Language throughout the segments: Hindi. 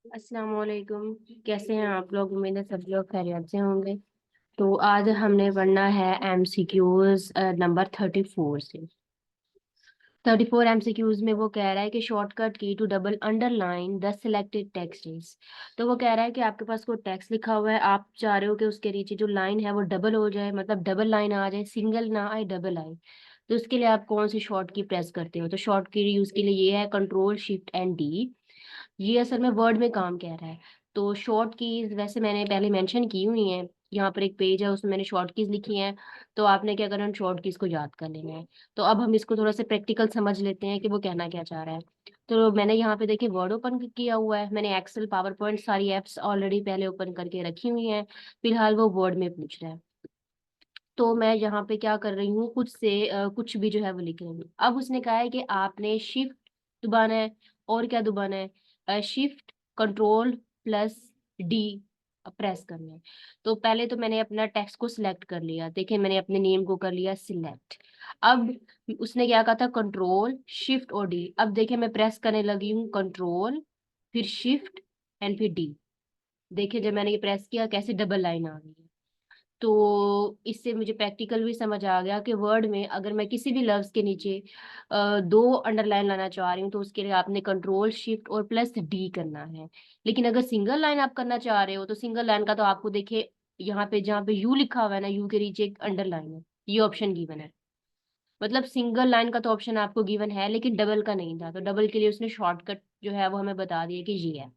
अस्सलाम वालेकुम। कैसे हैं आप लोग? उम्मीद है सब लोग खैरियत से होंगे। तो आज हमने पढ़ना है एमसीक्यूज नंबर 34 से। 34 एमसीक्यूज में वो कह रहा है कि shortcut key to double underline the selected text is. तो वो कह रहा है कि आपके पास कोई टेक्स्ट लिखा हुआ है, आप चाह रहे हो कि उसके नीचे जो लाइन है वो डबल हो जाए, मतलब डबल लाइन आ जाए, सिंगल ना आए डबल आए। तो उसके लिए आप कौन सी शॉर्ट की प्रेस करते हो? तो शॉर्ट की यूज के लिए ये है कंट्रोल शिफ्ट एंड डी। ये असल में वर्ड में काम कह रहा है। तो शॉर्ट कीज वैसे मैंने पहले मेंशन की हुई है। यहाँ पर एक पेज है, उसमें मैंने शॉर्ट कीज लिखी हैं। तो आपने क्या करना है, शॉर्ट कीज को याद कर लेना है। तो अब हम इसको थोड़ा सा प्रैक्टिकल समझ लेते हैं कि वो कहना क्या चाह रहा है। तो मैंने यहाँ पे देखिए वर्ड ओपन किया हुआ है, मैंने एक्सेल पावर पॉइंट सारी एप्स ऑलरेडी पहले ओपन करके रखी हुई हैं। फिलहाल वो वर्ड में पूछ रहा है। तो मैं यहाँ पे क्या कर रही हूँ, कुछ से कुछ भी जो है वो लिख रही हूँ। अब उसने कहा है कि आपने शिफ्ट दबाना है। और क्या दबाना है? Shift control plus D press करना है। तो पहले तो मैंने अपना टेक्स्ट को सिलेक्ट कर लिया, देखिए मैंने अपने नेम को कर लिया सिलेक्ट। अब उसने क्या कहा था, कंट्रोल शिफ्ट और डी। अब देखिए मैं प्रेस करने लगी हूँ, कंट्रोल फिर शिफ्ट एंड फिर डी। देखिए जब मैंने ये प्रेस किया कैसे डबल लाइन आ गई है। तो इससे मुझे प्रैक्टिकल भी समझ आ गया कि वर्ड में अगर मैं किसी भी लफ्ज के नीचे दो अंडरलाइन लाना चाह रही हूँ तो उसके लिए आपने कंट्रोल शिफ्ट और प्लस डी करना है। लेकिन अगर सिंगल लाइन आप करना चाह रहे हो तो सिंगल लाइन का तो आपको देखिए यहाँ पे जहाँ पे यू लिखा हुआ है ना, यू के नीचे एक अंडरलाइन है, ये ऑप्शन गिवन है। मतलब सिंगल लाइन का तो ऑप्शन आपको गिवन है लेकिन डबल का नहीं था, तो डबल के लिए उसने शॉर्टकट जो है वो हमें बता दिया कि ये है।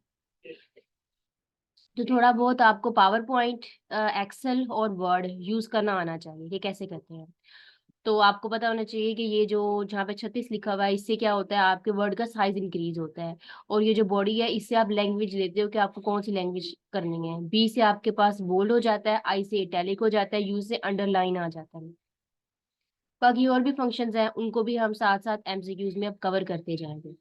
तो थोड़ा बहुत आपको पावर पॉइंट, एक्सेल और वर्ड यूज करना आना चाहिए कि कैसे करते हैं। तो आपको पता होना चाहिए कि ये जो जहाँ पे 36 लिखा हुआ है इससे क्या होता है, आपके वर्ड का साइज इंक्रीज होता है। और ये जो बॉडी है इससे आप लैंग्वेज लेते हो कि आपको कौन सी लैंग्वेज करनी है। बी से आपके पास बोल्ड हो जाता है, आई से इटैलिक हो जाता है, यू से अंडरलाइन आ जाता है। बाकी और भी फंक्शंस हैं, उनको भी हम साथ साथ एमसीक्यूज में अब कवर करते जाएंगे।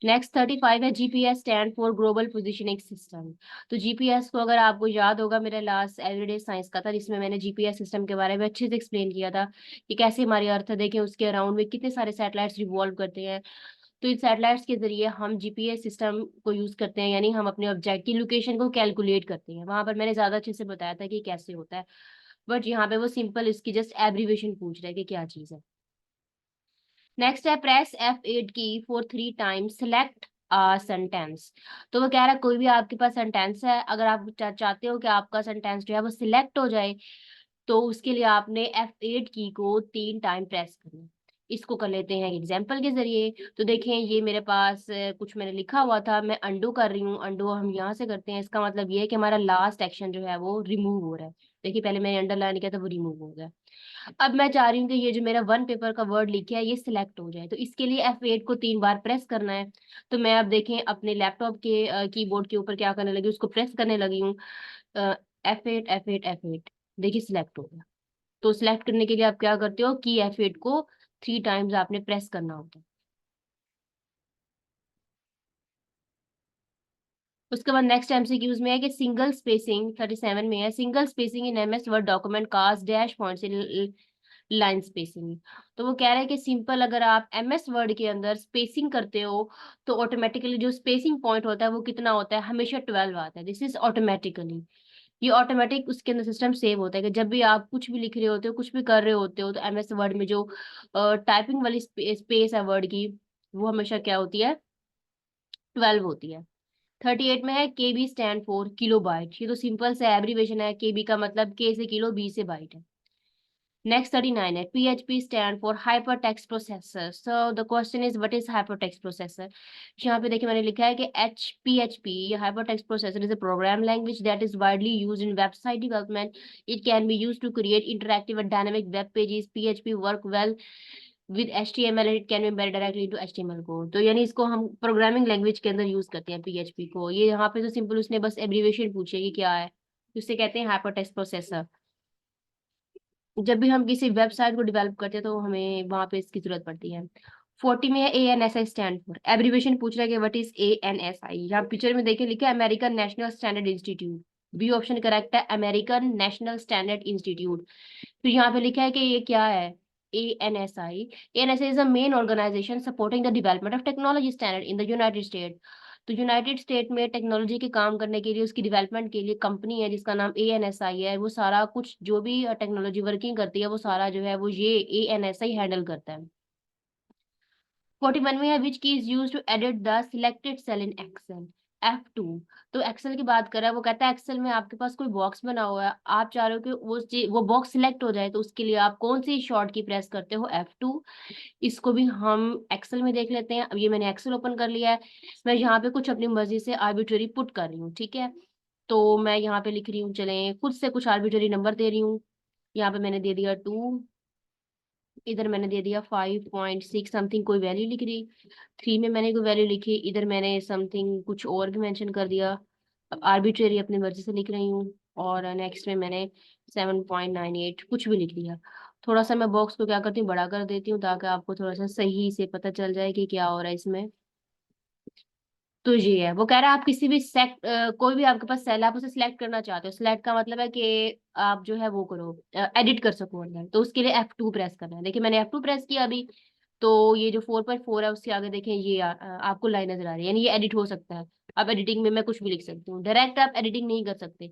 नेक्स्ट 35 है, GPS stand for global positioning system. तो जीपीएस को अगर आपको याद होगा, मेरा लास्ट एवरीडे साइंस का था जिसमें मैंने जीपीएस सिस्टम के बारे में अच्छे से एक्सप्लेन किया था कि कैसे हमारी अर्थ देखें उसके अराउंड में कितने सारे सैटेलाइट्स रिवॉल्व करते हैं। तो इन सैटेलाइट्स के जरिए हम जीपीएस सिस्टम को यूज करते हैं, यानी हम अपने ऑब्जेक्ट की लोकेशन को कैलकुलेट करते हैं। वहां पर मैंने ज्यादा अच्छे से बताया था कि कैसे होता है। बट यहाँ पे वो सिंपल इसकी जस्ट एब्रीवेशन पूछ रहा है कि क्या चीज है। नेक्स्ट है, प्रेस F8 की फॉर 3 टाइम्स सेलेक्ट सेंटेंस। तो वो कह रहा है कोई भी आपके पास सेंटेंस है, अगर आप चाहते हो कि आपका सेंटेंस जो है वो सिलेक्ट हो जाए तो उसके लिए आपने F8 की को 3 टाइम प्रेस करना है। इसको कर लेते हैं एग्जाम्पल के जरिए। तो देखें ये मेरे पास कुछ मैंने लिखा हुआ था, मैं अंडू कर रही हूँ। अंडू हम यहाँ से करते हैं, इसका मतलब ये है कि हमारा लास्ट एक्शन जो है वो रिमूव हो रहा है। देखिए पहले मैंने अंडरलाइन किया था, वो रिमूव हो गया। अब मैं चाह रही हूँ कि ये जो मेरा वन पेपर का वर्ड लिखा है ये सिलेक्ट हो जाए, तो इसके लिए F8 को 3 बार प्रेस करना है। तो मैं अब देखें अपने लैपटॉप के कीबोर्ड के ऊपर क्या करने लगी, उसको प्रेस करने लगी हूँ। F8 F8 F8, देखिए सिलेक्ट हो गया। तो सिलेक्ट करने के लिए आप क्या करते हो कि F8 को 3 टाइम्स आपने प्रेस करना होता है। उसके बाद नेक्स्ट एमसीक्यूज में है कि सिंगल स्पेसिंग 37 में है, single spacing in MS Word document cast dash point से लाइन स्पेसिंग। तो वो कह रहे हैं कि सिंपल अगर आप एमएस वर्ड के अंदर स्पेसिंग करते हो तो ऑटोमेटिकली जो स्पेसिंग पॉइंट होता है वो कितना होता है, हमेशा 12 आता है। दिस इज ऑटोमेटिकली, ये ऑटोमेटिक उसके अंदर सिस्टम सेव होता है कि जब भी आप कुछ भी लिख रहे होते हो, कुछ भी कर रहे होते हो, तो एमएस वर्ड में जो टाइपिंग वाली स्पेस है वर्ड की, वो हमेशा क्या होती है, 12 होती है। 38 में है, केबी स्टैंड फॉर किलो बाइट। ये तो सिंपल से एब्रीवेशन है, केबी का मतलब के से किलो, बी से बाइट है। नेक्स्ट 39 है, PHP stand for hyper text processor. So the question is what is hyper text processor. यहाँ पे देखिए मैंने लिखा है कि HPHP, ये hyper text processor is a program language that is widely used in website development. It can be used to create interactive and dynamic web pages. PHP work well with HTML and it can B embedded directly into HTML code. तो यानी इसको हम प्रोग्रामिंग लैंग्वेज के अंदर यूज करते हैं PHP को। ये यहाँ पे तो सिंपल उसने बस एब्रीविएशन पूछे कि क्या है, तो उससे कहते हैं हाइपर टेक्स्ट प्रोसेसर। जब भी हम किसी वेबसाइट को डेवलप करते हैं तो हमें वहां पे इसकी जरूरत पड़ती है। 40 में है, ANSI स्टैंड फॉर, एब्रीविएशन पूछ रहा है कि व्हाट इज ANSI। यहाँ पिक्चर में देखिए लिखा है American National Standard Institute. B option correct है, अमेरिकन नेशनल स्टैंडर्ड इंस्टीट्यूट। फिर यहाँ पे लिखा है कि ये क्या है, ANSI. ANSI is a main organization supporting the development of technology standard in the United States. तो यूनाइटेड स्टेट में टेक्नोलॉजी के काम करने के लिए, उसकी डेवलपमेंट के लिए कंपनी है जिसका नाम ANSI है। वो सारा कुछ जो भी टेक्नोलॉजी वर्किंग करती है वो सारा जो है वो ये ANSI हैंडल करता है। 41 में है which key is use to edit the selected cell in Excel. F2। तो एक्सेल की बात कर रहा है, वो कहता है एक्सेल में आपके पास कोई बॉक्स बना हुआ है, आप चाह रहे हो कि वो बॉक्स सिलेक्ट हो जाए, तो उसके लिए आप कौन सी शॉर्ट की प्रेस करते हो? F2। इसको भी हम एक्सेल में देख लेते हैं। अब ये मैंने एक्सेल ओपन कर लिया है, मैं यहाँ पे कुछ अपनी मर्जी से आर्बिट्ररी पुट कर रही हूँ, ठीक है। तो मैं यहाँ पे लिख रही हूँ, चले खुद से कुछ आर्बिट्ररी नंबर दे रही हूँ। यहाँ पे मैंने दे दिया 2, इधर मैंने दे दिया 5.6 समथिंग कोई वैल्यू लिख रही, 3 में मैंने कोई वैल्यू लिखी, इधर मैंने समथिंग कुछ और भी मेंशन कर दिया। अब आर्बिट्रेरी अपनी मर्जी से लिख रही हूँ, और नेक्स्ट में मैंने 7.98 कुछ भी लिख दिया। थोड़ा सा मैं बॉक्स को क्या करती हूँ, बड़ा कर देती हूँ ताकि आपको थोड़ा सा सही से पता चल जाए कि क्या हो रहा है इसमें। तो ये है, वो कह रहा है आप किसी भी कोई भी आपके पास सेल, आप उसे सिलेक्ट करना चाहते हो। सिलेक्ट का मतलब है कि आप जो है वो करो, एडिट कर सको अंदर, तो उसके लिए F2 प्रेस करना है। देखिए मैंने F2 प्रेस किया अभी, तो ये जो 4.4 है उसके आगे देखें ये आपको लाइन नजर आ रही है, यानी ये एडिट हो सकता है। अब एडिटिंग में मैं कुछ भी लिख सकती हूँ, डायरेक्ट आप एडिटिंग नहीं कर सकते।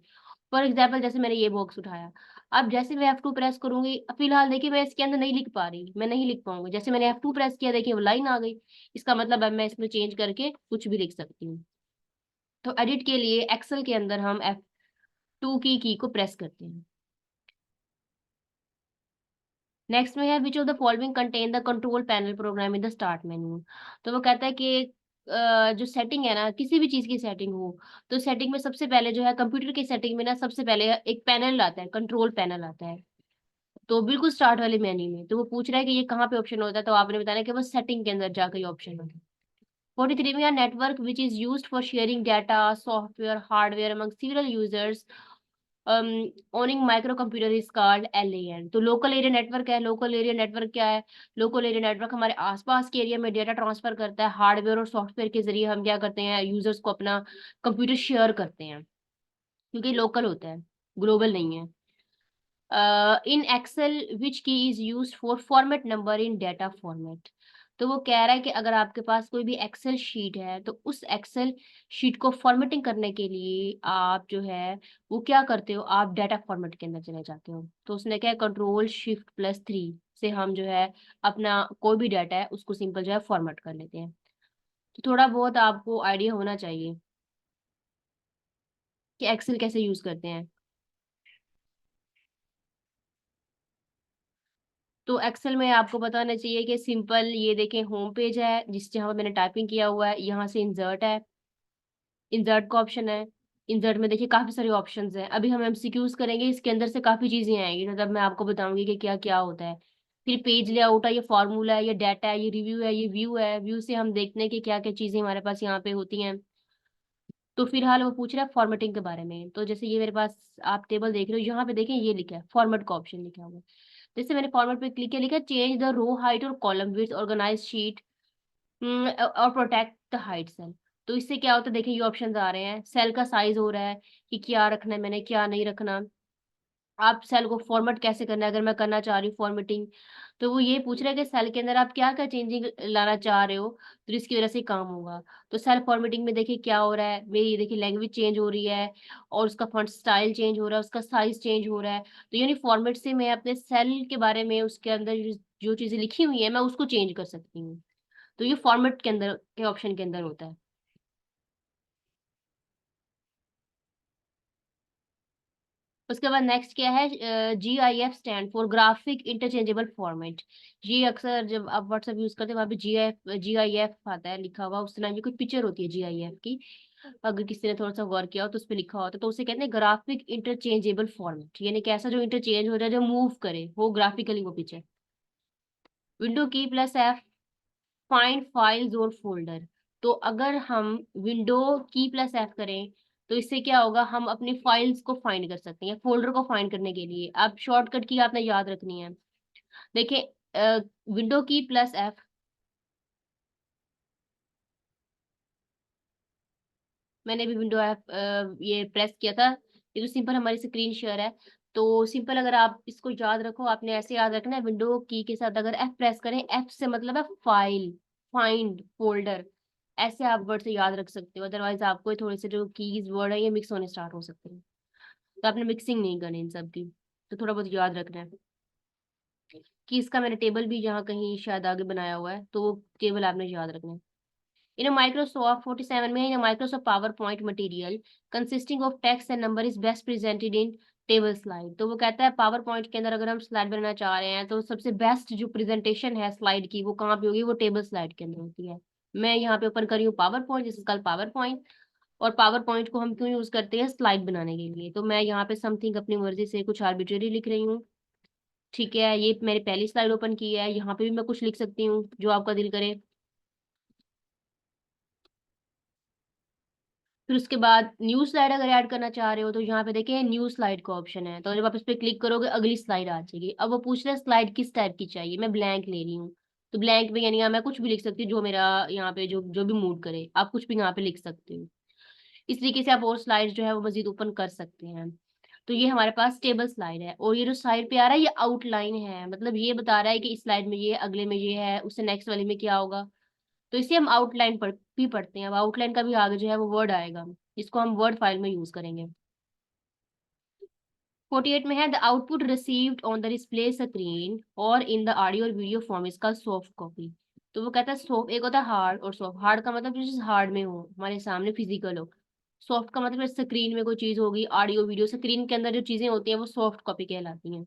फॉर एग्जाम्पल जैसे मैंने ये बॉक्स उठाया, अब जैसे मैं F2 प्रेस करूंगी, फिलहाल देखिए मैं इसके अंदर नहीं लिख पा रही, मैं नहीं लिख पाऊंगी। जैसे मैंने F2 प्रेस किया, देखिए वो लाइन आ गई, इसका मतलब अब मैं इसमें चेंज करके कुछ भी लिख सकती हूँ। तो एडिट के लिए एक्सेल के अंदर हम F2 की को प्रेस करते हैं। नेक्स्ट में है which of the following contain the control panel program in the start menu. तो वो कहता है कि जो सेटिंग है ना, किसी भी चीज की सेटिंग हो, तो सेटिंग में सबसे पहले जो है कंप्यूटर की सेटिंग में ना, सबसे पहले एक पैनल आता है, कंट्रोल पैनल आता है। तो बिल्कुल स्टार्ट वाले मेन्यू में, तो वो पूछ रहा है कि ये कहाँ पे ऑप्शन होता है, तो आपने बताना कि वो सेटिंग के अंदर जाकर ये ऑप्शन होता है। 43 में network which is used for sharing data software hardware among several users owning micro computer is called LAN। तो लोकल एरिया नेटवर्क है। लोकल एरिया नेटवर्क क्या है? लोकल एरिया नेटवर्क हमारे आसपास के एरिया में डेटा ट्रांसफर करता है, हार्डवेयर और सॉफ्टवेयर के जरिए हम क्या करते हैं, यूजर्स को अपना कंप्यूटर शेयर करते हैं, क्योंकि लोकल होता है, ग्लोबल नहीं है। इन Excel which key is use for format number in data format. तो वो कह रहा है कि अगर आपके पास कोई भी एक्सेल शीट है, तो उस एक्सेल शीट को फॉर्मेटिंग करने के लिए आप जो है वो क्या करते हो, आप डाटा फॉर्मेट के अंदर चले जाते हो। तो उसने क्या, Ctrl+Shift+3 से हम जो है अपना कोई भी डाटा है उसको सिंपल जो है फॉर्मेट कर लेते हैं। तो थोड़ा बहुत आपको आइडिया होना चाहिए कि एक्सेल कैसे यूज करते हैं। तो एक्सेल में आपको बताना चाहिए कि सिंपल, ये देखें होम पेज है जिस जहाँ पे मैंने टाइपिंग किया हुआ है, यहाँ से इंसर्ट है, इंसर्ट का ऑप्शन है। इंसर्ट में देखिए काफी सारे ऑप्शंस हैं। अभी हम MCQs करेंगे, इसके अंदर से काफी चीजें आएंगी, मतलब मैं आपको बताऊंगी कि क्या क्या होता है। फिर पेज लेआउट है, ये फॉर्मूला है, ये डाटा है, ये रिव्यू है, ये व्यू है। व्यू से हम देखते हैं कि क्या क्या चीजें हमारे पास यहाँ पे होती हैं। तो फिलहाल वो पूछ रहा है फॉर्मेटिंग के बारे में। तो जैसे ये मेरे पास आप टेबल देख रहे हो, यहाँ पे देखें ये लिखा है फॉर्मेट का ऑप्शन लिखा हुआ है। जैसे मैंने फॉर्मेट पे क्लिक किया, लिखा चेंज द रो हाइट और कॉलम विड्थ ऑर्गेनाइज शीट और प्रोटेक्ट द हाइट सेल। तो इससे क्या होता है, देखिए ये ऑप्शंस आ रहे हैं, सेल का साइज हो रहा है कि क्या रखना है मैंने, क्या नहीं रखना। आप सेल को फॉर्मेट कैसे करना है, अगर मैं करना चाह रही हूँ फॉर्मेटिंग, तो वो ये पूछ रहा है कि सेल के अंदर आप क्या क्या चेंजिंग लाना चाह रहे हो, तो इसकी वजह से काम होगा। तो सेल फॉर्मेटिंग में देखिए क्या हो रहा है, मेरी ये देखिए लैंग्वेज चेंज हो रही है, और उसका फॉन्ट स्टाइल चेंज हो रहा है, उसका साइज चेंज हो रहा है। तो यानी फॉर्मेट से मैं अपने सेल के बारे में, उसके अंदर जो चीजें लिखी हुई है मैं उसको चेंज कर सकती हूँ। तो ये फॉर्मेट के अंदर के ऑप्शन के अंदर होता है। उसके बाद नेक्स्ट क्या है, GIF stand for graphic interchangeable format. ये अक्सर जब आप व्हाट्सएप यूज करते हैं वहाँ पे GIF आता है लिखा हुआ, उस तरह की कोई पिक्चर होती है GIF की। अगर किसी ने थोड़ा सा वर्क किया हो तो उस पर लिखा होता है, तो उसे कहते हैं ग्राफिक इंटरचेंजेबल फॉर्मेट, यानी कि ऐसा जो इंटरचेंज हो जाए, जो मूव करे वो ग्राफिकली वो picture. Window key+F find files और फोल्डर। तो अगर हम Window key+F करें, तो इससे क्या होगा, हम अपनी फाइल्स को फाइंड कर सकते हैं, फोल्डर को फाइंड करने के लिए। अब शॉर्टकट की आपने याद रखनी है। देखिए Window key+F, मैंने भी विंडो ऐप ये प्रेस किया था, ये तो सिंपल हमारी स्क्रीन शेयर है। तो सिंपल, अगर आप इसको याद रखो, आपने ऐसे याद रखना है, विंडो की के साथ अगर एफ प्रेस करें, एफ से मतलब है फाइल, फाइंड, फोल्डर, ऐसे आप वर्ड से याद रख सकते हो। अदरवाइज आपको थोड़े से जो कीज वर्ड है ये मिक्स होने स्टार्ट हो सकते हैं, तो आपने मिक्सिंग नहीं करनी इन सब की, तो थोड़ा बहुत याद रखना है। कि इसका मैंने टेबल भी यहाँ कहीं शायद आगे बनाया हुआ है, तो वो टेबल आपने याद रखना है। इन माइक्रोसॉफ्ट 47 में, in Microsoft power point material consisting of text and number is best presented in table slide. तो वो कहता है पावर पॉइंट के अंदर अगर हम स्लाइड बनाना चाह रहे हैं तो सबसे बेस्ट जो प्रेजेंटेशन है स्लाइड की वो कहाँ पे होगी, वो टेबल स्लाइड के अंदर होती है। मैं यहाँ पे ओपन करी हूँ पावर पॉइंट, जिसका कल पावर पॉइंट। और पावर पॉइंट को हम क्यों यूज करते हैं, स्लाइड बनाने के लिए। तो मैं यहाँ पे समथिंग अपनी मर्जी से कुछ आर्बिट्रेरी लिख रही हूँ। ठीक है, ये मेरी पहली स्लाइड ओपन की है, यहाँ पे भी मैं कुछ लिख सकती हूँ जो आपका दिल करे। फिर उसके बाद न्यू स्लाइड अगर ऐड करना चाह रहे हो तो यहाँ पे देखिए न्यू स्लाइड का ऑप्शन है, तो जब आप इस पे क्लिक करोगे अगली स्लाइड आ जाएगी। अब वो पूछ रहा है स्लाइड किस टाइप की चाहिए, मैं ब्लैंक ले रही हूँ। तो ब्लैंक में यानी मैं कुछ भी लिख सकती हूँ जो मेरा यहाँ पे जो जो भी मूड करे, आप कुछ भी यहाँ पे लिख सकते हो। इस तरीके से आप और स्लाइड जो है वो मजीद ओपन कर सकते हैं। तो ये हमारे पास टेबल स्लाइड है, और ये जो साइड पे आ रहा है ये आउटलाइन है, मतलब ये बता रहा है कि इस स्लाइड में ये, अगले में ये है, उससे नेक्स्ट वाले में क्या होगा। तो इसे हम आउटलाइन पर भी पढ़ते हैं। अब आउटलाइन का भी आगे जो है वो वर्ड आएगा, जिसको हम वर्ड फाइल में यूज करेंगे। 48 में है the output received on the display screen और इन द ऑडियो और वीडियो फॉर्म इसका सॉफ्ट कॉपी। तो वो कहता है सॉफ्ट, एक होता है हार्ड और सॉफ्ट। हार्ड का मतलब जो चीज हार्ड में हो, हमारे सामने फिजिकल हो। सॉफ्ट का मतलब स्क्रीन में कोई चीज होगी, ऑडियो वीडियो, स्क्रीन के अंदर जो चीजें होती हैं वो सॉफ्ट कॉपी कहलाती हैं।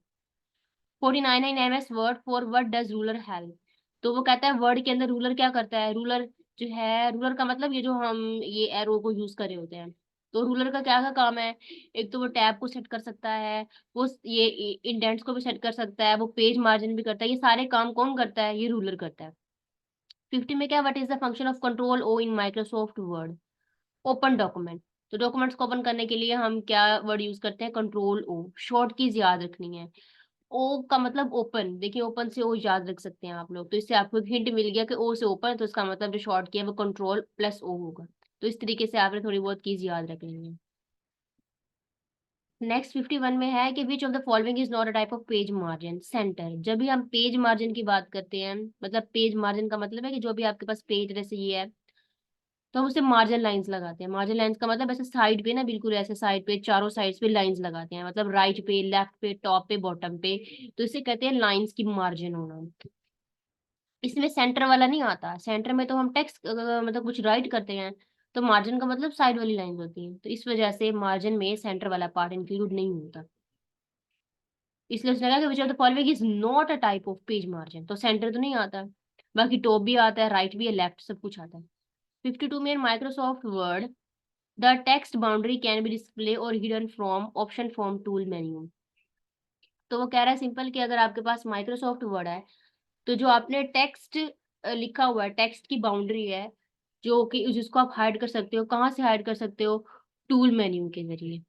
49 in M S Word for what does ruler help. तो वो कहता है वर्ड के अंदर रूलर क्या करता है। रूलर जो है, रूलर का मतलब ये जो हम ये एरो को यूज कर रहे होते हैं, तो रूलर का क्या काम है। एक तो वो टैब को सेट कर सकता है, वो ये इंडेंट्स को भी सेट कर सकता है, वो पेज मार्जिन भी करता है, ये सारे काम कौन करता है, ये रूलर करता है। 50 में क्या, what is the function of control O in Microsoft Word. Open document. तो डॉक्यूमेंट्स को ओपन करने के लिए हम क्या वर्ड यूज करते हैं, कंट्रोल ओ। शॉर्ट कीज याद रखनी है। ओ का मतलब ओपन, देखिए ओपन से ओ याद रख सकते हैं आप लोग, तो इससे आपको एक हिंट मिल गया कि ओ से ओपन है, तो इसका मतलब जो शॉर्ट किया है वो कंट्रोल प्लस ओ होगा। तो इस तरीके से आपने थोड़ी बहुत कीज याद रख लेनी है। नेक्स्ट 51 में है कि विच of the following is not a type of page margin. Centre, जब भी हम पेज मार्जिन की बात करते हैं, मतलब पेज मार्जिन का मतलब है कि जो भी आपके पास पेज जैसे ये है, तो हम उसे मार्जिन लाइंस लगाते हैं। मार्जिन लाइंस का मतलब ऐसे साइड पे ना, बिल्कुल ऐसे साइड पे चारों साइड्स पे लाइंस लगाते हैं, मतलब राइट पे, लेफ्ट पे, टॉप पे, बॉटम पे। तो इसे कहते हैं लाइंस की मार्जिन होना। इसमें सेंटर वाला नहीं आता। सेंटर में तो हम टेक्स्ट मतलब कुछ राइट करते हैं, तो मार्जिन का मतलब साइड वाली लाइन होती है, तो इस वजह से मार्जिन में सेंटर वाला पार्ट इंक्लूड नहीं होता। इसलिए उसने कहा कि विच of the following is not a type of page margin. तो सेंटर तो नहीं आता, बाकी टॉप भी आता है, राइट भी है, लेफ्ट सब कुछ आता है। 52 में Microsoft Word the text boundary can be display और hidden from option from tool menu. तो वो कह रहा है सिंपल कि अगर आपके पास माइक्रोसॉफ्ट वर्ड है, तो जो आपने टेक्स्ट लिखा हुआ है, टेक्स्ट की बाउंड्री है, जो कि जिसको आप हाइड कर सकते हो, कहाँ से हाइड कर सकते हो, टूल मेन्यू के जरिए।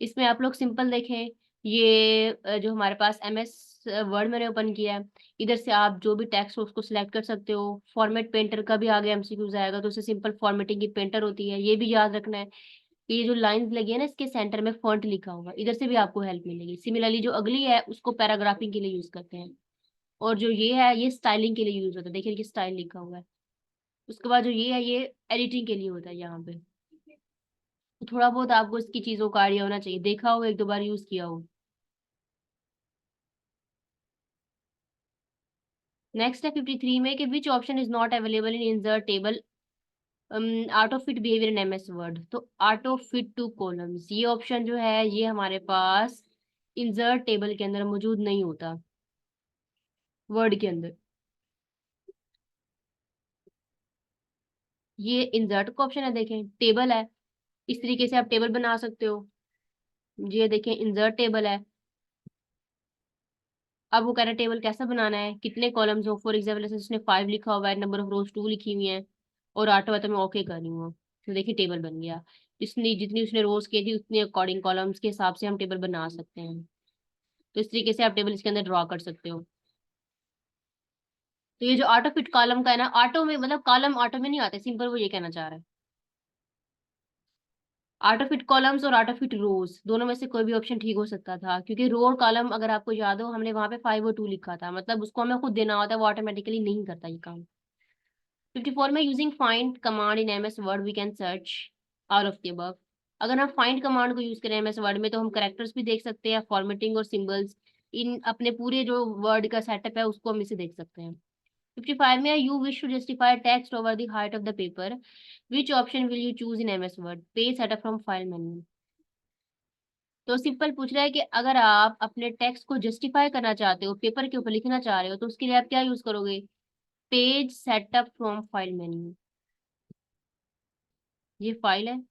इसमें आप लोग सिंपल देखें, ये जो हमारे पास एम एस वर्ड मैंने ओपन किया है, इधर से आप जो भी टेक्स्ट हो उसको सिलेक्ट कर सकते हो। फॉर्मेट पेंटर का भी आगे एमसीक्यूज आएगा, तो उसे सिंपल फॉर्मेटिंग की पेंटर होती है, ये भी याद रखना है। कि ये जो लाइंस लगी है ना, इसके सेंटर में फॉन्ट लिखा होगा, इधर से भी आपको हेल्प मिलेगी। सिमिलरली जो अगली है उसको पैराग्राफिंग के लिए यूज करते हैं, और जो ये है ये स्टाइलिंग के लिए यूज होता है, देखिए कि स्टाइल लिखा हुआ है। उसके बाद जो ये है ये एडिटिंग के लिए होता है यहाँ पे। तो थोड़ा बहुत आपको इसकी चीजों का आइडिया होना चाहिए, देखा हो, एक दो बार यूज किया हो। नेक्स्ट है 53 में कि which option is not available in insert table auto fit behaviour in MS Word. तो ऑटो फिट टू कॉलम्स, ये ऑप्शन जो है ये हमारे पास इंसर्ट टेबल के अंदर मौजूद नहीं होता, वर्ड के अंदर। ये इंसर्ट का ऑप्शन है, देखें टेबल है, इस तरीके से आप टेबल बना सकते हो। ये देखें इंसर्ट टेबल है। अब वो कह रहा है टेबल कैसा बनाना है, कितने कॉलम्स हो। फॉर एग्जाम्पल जैसे उसने 5 लिखा हुआ है, नंबर ऑफ रोज 2 लिखी हुई है, और ऑटो है तो मैं ओके कर रही हूँ, तो देखिए टेबल बन गया। जितनी जितनी उसने रोज की थी उतनी अकॉर्डिंग कॉलम्स के हिसाब से हम टेबल बना सकते हैं। तो इस तरीके से आप टेबल इसके अंदर ड्रॉ कर सकते हो। तो ये जो ऑटो फिट कॉलम का है ना, ऑटो में मतलब कॉलम ऑटो में नहीं आते, सिंपल वो ये कहना चाह रहा है। आउट ऑफ इट कॉलम्स और आउट ऑफ इट रोज, दोनों में से कोई भी ऑप्शन ठीक हो सकता था, क्योंकि रो और कॉलम अगर आपको याद हो हमने वहां पे 5 और 2 लिखा था, मतलब उसको हमें खुद देना होता है, वो ऑटोमेटिकली नहीं करता ये काम। 54 में using find command in MS Word we can search all of the above. अगर हम फाइंड कमांड को यूज करें एमएस वर्ड में तो हम करेक्टर्स भी देख सकते हैं, फॉर्मेटिंग और सिंबल्स, इन अपने पूरे जो वर्ड का सेटअप है उसको हम इसे देख सकते हैं। 55 में you wish to justify text over the height of the paper, which option will you choose in MS Word, page setup from file menu. तो सिंपल पूछ रहा है कि अगर आप अपने टेक्स्ट को जस्टिफाई करना चाहते हो, पेपर के ऊपर लिखना चाह रहे हो, तो उसके लिए आप क्या यूज करोगे? Page setup from file menu. ये फाइल है,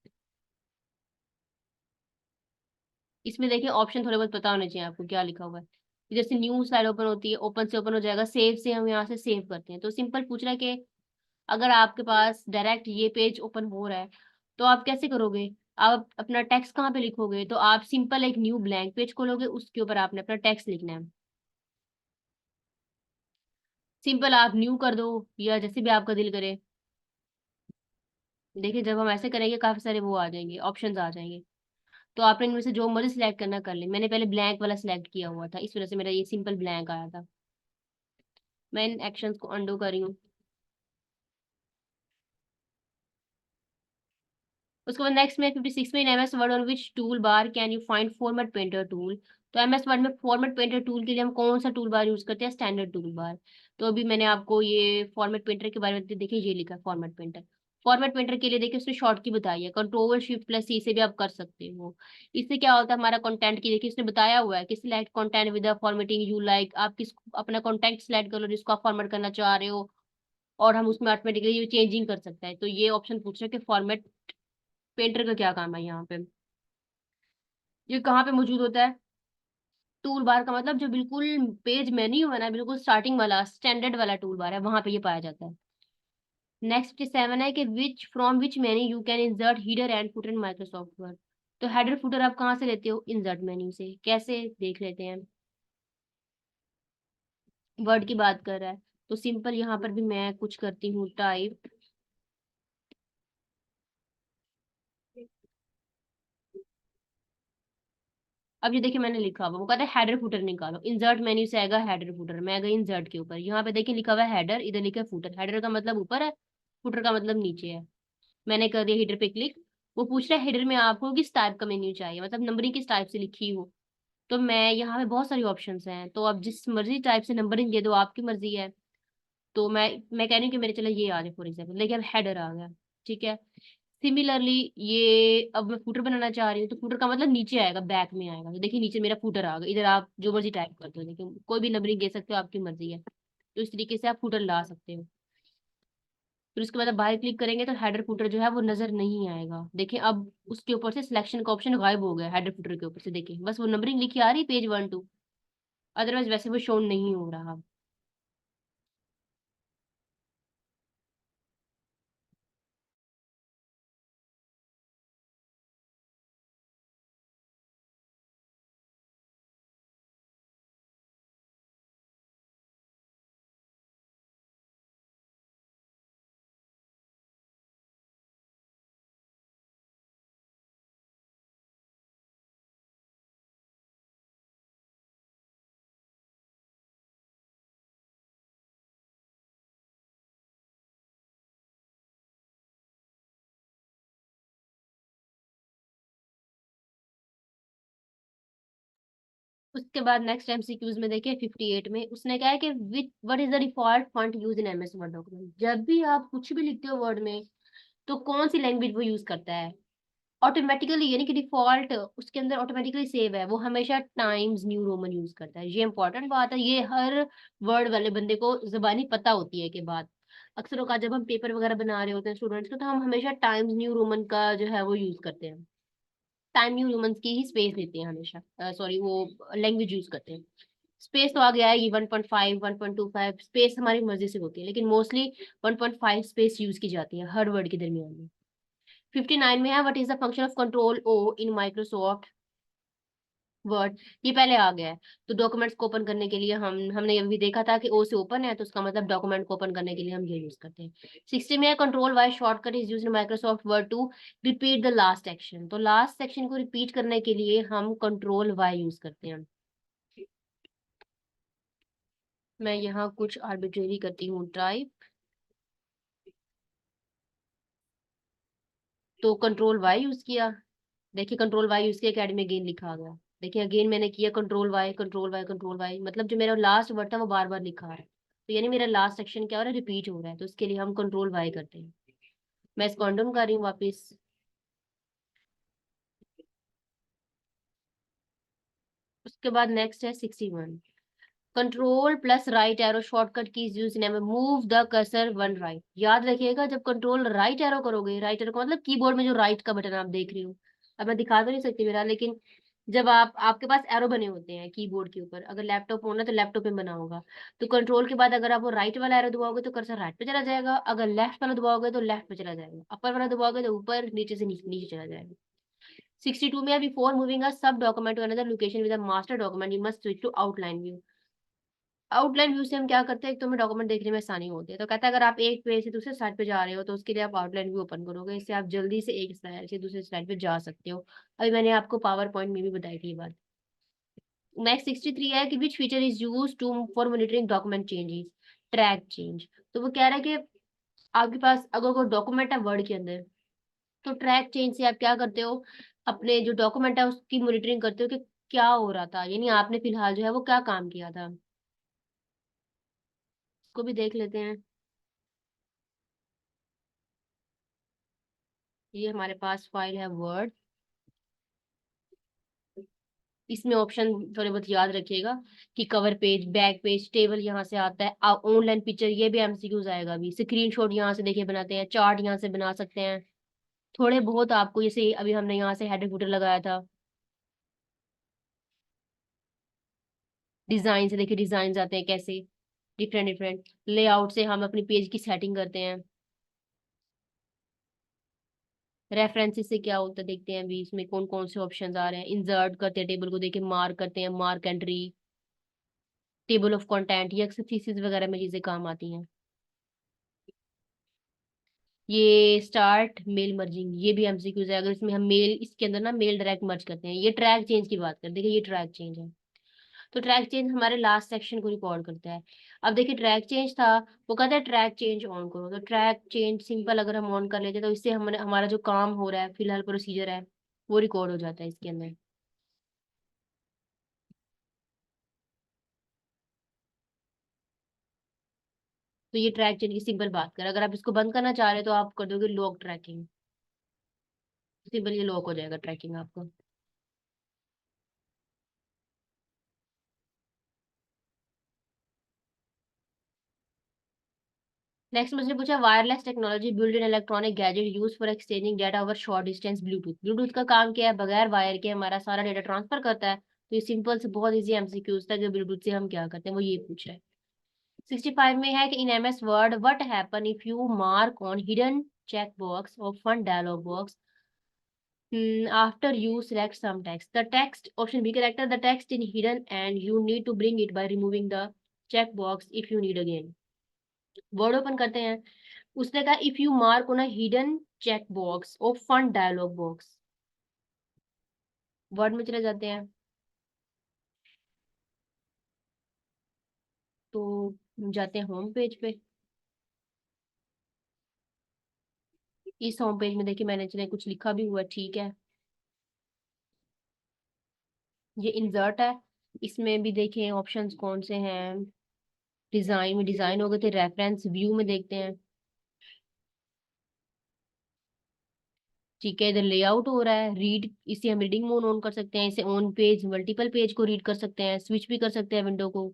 इसमें देखिए ऑप्शन थोड़े बहुत पता होने चाहिए आपको क्या लिखा हुआ है। जैसे न्यू स्लाइड ओपन होती है, ओपन से ओपन हो जाएगा, सेव से हम यहाँ से सेव करते हैं। तो सिंपल पूछ रहा है कि अगर आपके पास डायरेक्ट ये पेज ओपन हो रहा है तो आप कैसे करोगे? आप अपना टेक्स्ट कहाँ पे लिखोगे? तो आप सिंपल एक न्यू ब्लैंक पेज खोलोगे, उसके ऊपर आपने अपना टेक्स्ट लिखना है। सिंपल आप न्यू कर दो या जैसे भी आपका दिल करे। देखिए जब हम ऐसे करेंगे काफी सारे वो आ जाएंगे, ऑप्शंस आ जाएंगे। तो आपने इनमें से जो मर्जी सिलेक्ट करना कर ले, मैंने पहले ब्लैंक वाला सिलेक्ट किया हुआ था, इस वजह से मेरा ये सिंपल ब्लैंक आया था। मैं इन एक्शंस को अंडू कर रही हूँ। उसके बाद नेक्स्ट में 56 में, इन MS word on which tool bar can you find format painter tool. तो एमएस वर्ड में फॉर्मेट पेंटर टूल के लिए हम कौन सा टूल बार यूज करते हैं? Standard tool bar. तो अभी मैंने आपको ये फॉर्मेट पेंटर के बारे में देखिए, ये लिखा है फॉर्मेट पेंटर। फॉर्मेट पेंटर के लिए देखिए उसने शॉर्ट की बताई है, कंट्रोल शिफ्ट प्लस सी से भी आप कर सकते हो। इससे क्या होता है, हमारा कंटेंट की देखिए उसने बताया हुआ है कि select content with formatting you like, आप किस अपना कंटेंट सिलेक्ट कर लो जिसको आप फॉर्मेट करना चाह रहे हो, और हम उसमें ऑटोमेटिकली चेंजिंग कर सकते हैं। तो ये ऑप्शन पूछ रहे हैं कि फॉर्मेट पेंटर का क्या काम है यहाँ पे। ये कहाँ पे मौजूद होता है? टूल बार का मतलब जो बिल्कुल पेज मेन्यू है ना, बिल्कुल स्टार्टिंग वाला स्टैंडर्ड वाला टूल बार है, वहां पे ये पाया जाता है। नेक्स्ट 7 है कि which from which menu you can insert header and footer in Microsoft Word. तो हेडर फुटर आप कहाँ से लेते हो? इंसर्ट मेन्यू से। कैसे देख लेते हैं? वर्ड की बात कर रहा है तो सिंपल यहाँ पर भी मैं कुछ करती हूँ टाइप। अब ये देखिए मैंने लिखा हुआ, वो कहता है हेडर फुटर निकालो, इंसर्ट मेन्यू से आएगा हेडर फुटर। मैं गई इंसर्ट के ऊपर, यहाँ पे देखिए लिखा हुआ है हेडर, इधर लिखा है फुटर। हेडर का मतलब ऊपर है, फुटर का मतलब नीचे है। मैंने कर दिया हेडर पे क्लिक। वो पूछ रहा है हेडर में आपको किस टाइप का मेन्यू चाहिए, मतलब नंबरिंग किस टाइप से लिखी हो। तो मैं यहाँ पे बहुत सारी ऑप्शंस हैं, तो आप जिस मर्जी टाइप से नंबरिंग दे दो, आपकी मर्जी है। तो मैं कह रही हूँ कि मेरे चलो ये आ जाए फॉर एग्जाम्पल, देखिए अब हेडर आ गया। ठीक है। सिमिलरली ये अब मैं फूटर बनाना चाह रही हूँ, तो फूटर का मतलब नीचे आएगा, बैक में आएगा। तो देखिए नीचे मेरा फूटर आ गया, इधर आप जो मर्जी टाइप करते हो, देखिए कोई भी नंबरिंग दे सकते हो, आपकी मर्जी है। तो इस तरीके से आप फूटर ला सकते हो। फिर उसके बाद आप बाहर क्लिक करेंगे तो हेडर फूटर जो है वो नजर नहीं आएगा। देखिए अब उसके ऊपर से सिलेक्शन का ऑप्शन गायब हो गया, हेडर फूटर के ऊपर से देखिए बस वो नंबरिंग लिखी आ रही पेज 1 2, अदरवाइज वैसे वो शो नहीं हो रहा। उसके बाद नेक्स्ट एमसीक्यूज में देखिए 58 में उसने कहा है कि विच what is the default font use in MS Word document. जब भी आप कुछ भी लिखते हो वर्ड में तो कौन सी लैंग्वेज वो यूज करता है ऑटोमेटिकली, यानी कि डिफॉल्ट उसके अंदर ऑटोमेटिकली सेव है, वो हमेशा टाइम्स न्यू रोमन यूज करता है। ये इंपॉर्टेंट बात है, ये हर वर्ड वाले बंदे को जबानी पता होती है कि बात। अक्सर औकात जब हम पेपर वगैरह बना रहे होते हैं स्टूडेंट्स को, तो हम हमेशा टाइम्स न्यू रोमन का जो है वो यूज करते हैं। टाइम न्यू रोमन्स की ही स्पेस लेते हैं हमेशा, सॉरी वो लैंग्वेज यूज करते हैं। स्पेस तो आ गया है, ये 1.5 1.25 स्पेस हमारी मर्जी से होती है, लेकिन मोस्टली 1.5 स्पेस यूज की जाती है हर वर्ड के दरमियान में। 59 में है what is the function of control O in Microsoft Word, ये पहले आ गया है। तो डॉक्यूमेंट्स को ओपन करने के लिए हमने ये भी देखा था कि ओ से ओपन है, तो उसका मतलब डॉक्यूमेंट को ओपन करने के लिए हम ये यूज करते हैं। 60 में control Y shortcut is used in Microsoft Word to repeat the last action. तो लास्ट सेक्शन को रिपीट करने के लिए हम कंट्रोल वाई यूज करते हैं। मैं यहाँ कुछ आर्बिट्रेरी करती हूँ टाइप। तो कंट्रोल वाई यूज किया। देखिए कंट्रोल वाई यूज किया, अकेडमी अगेन लिखा आ गया। देखिए अगेन मैंने किया control Y control Y control Y, मतलब जो मेरा लास्ट वर्ड था वो बार बार लिखा आ रहा है। तो यानी मेरा लास्ट सेक्शन क्या हो रहा है, रिपीट हो रहा है, तो उसके लिए हम कंट्रोल वाई करते हैं। मैं इसको अंडू कर रही हूँ वापिस। उसके बाद नेक्स्ट है 61। Control plus right arrow shortcut keys use in move the cursor one right. याद रखिएगा जब कंट्रोल राइट एरो करोगे, राइट एरो का मतलब कीबोर्ड में जो राइट का बटन आप देख रही हो, अब मैं दिखा तो नहीं सकती मेरा, लेकिन जब आपके पास एरो बने होते हैं कीबोर्ड के ऊपर, अगर लैपटॉप होना तो लैपटॉप में बना होगा, तो कंट्रोल के बाद अगर आप वो राइट वाला एरो दबाओगे तो कर्सर राइट पे चला जाएगा, अगर लेफ्ट वाला दबाओगे तो लेफ्ट पे चला जाएगा, अपर वाला दबाओगे तो ऊपर, नीचे से नीचे नीचे चला जाएगा। 62 में before moving a sub document to another location with a master document you must switch to outline view. Outline view से हम क्या करते हैं, एक तो हमें डॉक्यूमेंट देखने में आसानी होती है, तो कहता है अगर आप एक पेज से दूसरे साइड पे जा रहे हो तो उसके लिए आप आउटलाइन व्यू ओपन करोगे, इससे आप जल्दी से एक स्लाइड से दूसरे स्लाइड पे जा सकते हो। अभी मैंने आपको पावर पॉइंट में भी बताई थी ये बात। नेक्स्ट 63 है कि which feature is use to for monitoring document changes. Track change. तो वो कह रहा है कि आपके पास अगर कोई डॉक्यूमेंट है वर्ड के अंदर, तो ट्रैक चेंज से आप क्या करते हो, अपने जो डॉक्यूमेंट है उसकी मॉनिटरिंग करते हो कि क्या हो रहा था, यानी आपने फिलहाल जो है वो क्या काम किया था। इसको भी देख लेते हैं। ये हमारे पास फाइल है वर्ड। इसमें ऑप्शन थोड़े बहुत याद रखिएगा कि cover page, back page, table यहाँ से आता है, ऑनलाइन पिक्चर ये भी एमसीक्यूज आएगा, भी स्क्रीनशॉट यहाँ से देखिए बनाते हैं, चार्ट यहाँ से बना सकते हैं। थोड़े बहुत आपको, जैसे अभी हमने यहाँ से हेडर फुटर लगाया था, डिजाइन से देखिए डिजाइन आते हैं कैसे, डिफरेंट डिफरेंट लेआउट से हम अपनी पेज की सेटिंग करते हैं। रेफरेंसेस से क्या होता है देखते हैं अभी इसमें कौन कौन से ऑप्शंस आ रहे हैं। इंसर्ट करते हैं टेबल को, देखिए मार्क करते हैं, mark entry, table of content, ये अक्सर थीसिस वगैरह में चीजें काम आती हैं। ये स्टार्ट मेल मर्जिंग, ये भी एमसीक्यूज है, अगर इसमें हम मेल, इसके अंदर ना मेल डायरेक्ट मर्ज करते हैं। ये ट्रैक चेंज की बात करते हैं, देखिए ये ट्रैक चेंज है। तो ट्रैक चेंज हमारे लास्ट सेक्शन को रिकॉर्ड करता है। अब देखिए ट्रैक चेंज था, वो कहता है ट्रैक चेंज ऑन करो, तो ट्रैक चेंज सिंपल अगर हम ऑन कर लेते हैं तो इससे हमने हमारा जो काम हो रहा है फिलहाल प्रोसीजर है वो रिकॉर्ड हो जाता है इसके अंदर। तो ये ट्रैक चेंज की सिंपल बात कर, अगर आप इसको बंद करना चाह रहे हो तो आप कर दोगे लॉक ट्रैकिंग, सिंपल ये लॉक हो जाएगा ट्रैकिंग आपको। नेक्स्ट मुझे पूछा wireless technology build in electronic gadget use for exchanging data over short distance. Bluetooth, Bluetooth का काम क्या है, बगैर वायर के हमारा सारा डेटा ट्रांसफर करता है। तो ये सिंपल से बहुत इजी एमसीक्यूज था जो ब्लूटूथ से हम क्या करते हैं वो ये पूछ रहा है। 65 में है कि in MS Word what happen if you mark on hidden check box और font dialog box after you select some text, the text, option B correct, the text in hidden and you need to bring it by removing the checkbox if you need again। Word open करते हैं, उसने कहा if you mark on a hidden check box और फन डायलॉग बॉक्स, वर्ड में चले जाते हैं। तो हम जाते हैं होम पेज पे। इस होम पेज में देखिए मैंने चले कुछ लिखा भी हुआ है, ठीक है। ये इंसर्ट है, इसमें भी देखें ऑप्शंस कौन से हैं। डिजाइन में डिजाइन हो गए थे, रेफरेंस व्यू में देखते हैं, ठीक है। इधर लेआउट हो रहा है, रीड, इसे हम रीडिंग मोड ऑन कर सकते हैं, इसे ऑन पेज मल्टीपल पेज को रीड कर सकते हैं, स्विच भी कर सकते हैं विंडो को।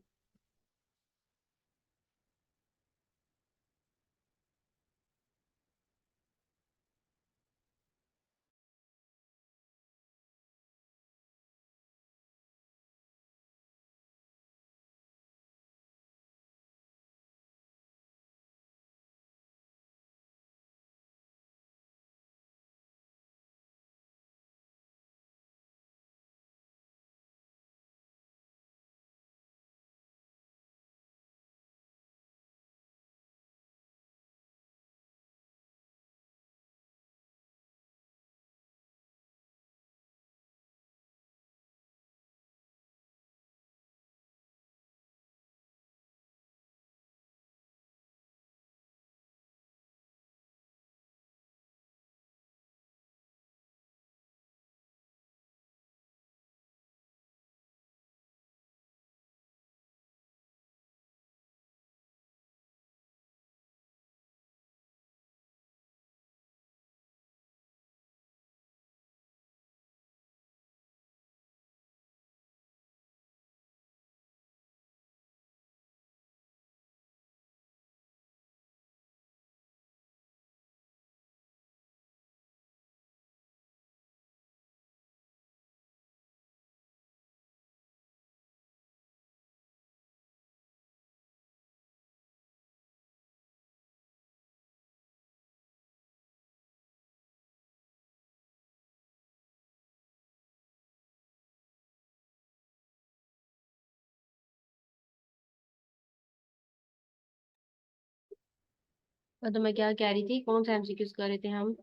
तो मैं क्या कह रही थी, कौन सा एमसीक्यूज कर रहे थे हम?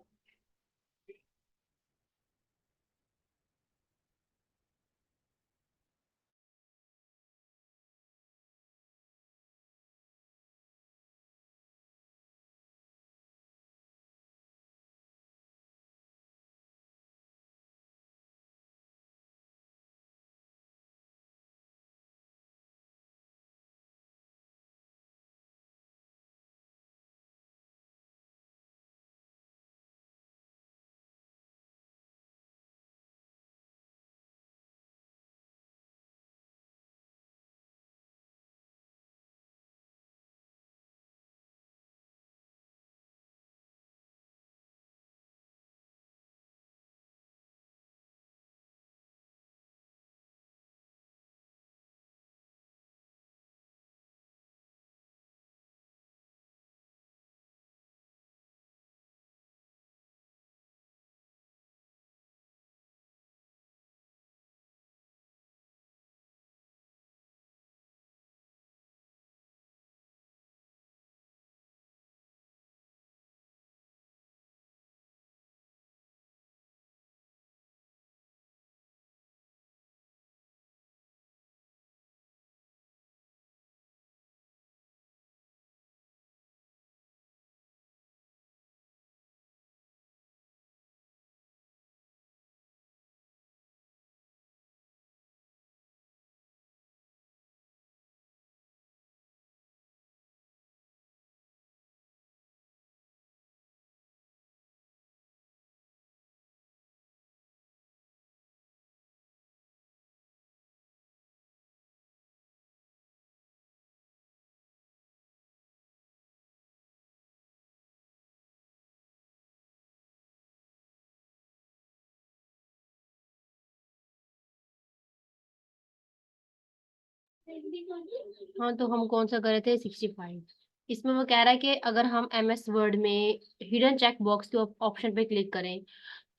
हाँ, तो हम कौन सा कर रहे थे, 65। इसमें वो कह रहा है कि अगर हम एमएस वर्ड में हिडन चेक बॉक्स के ऑप्शन पे क्लिक करें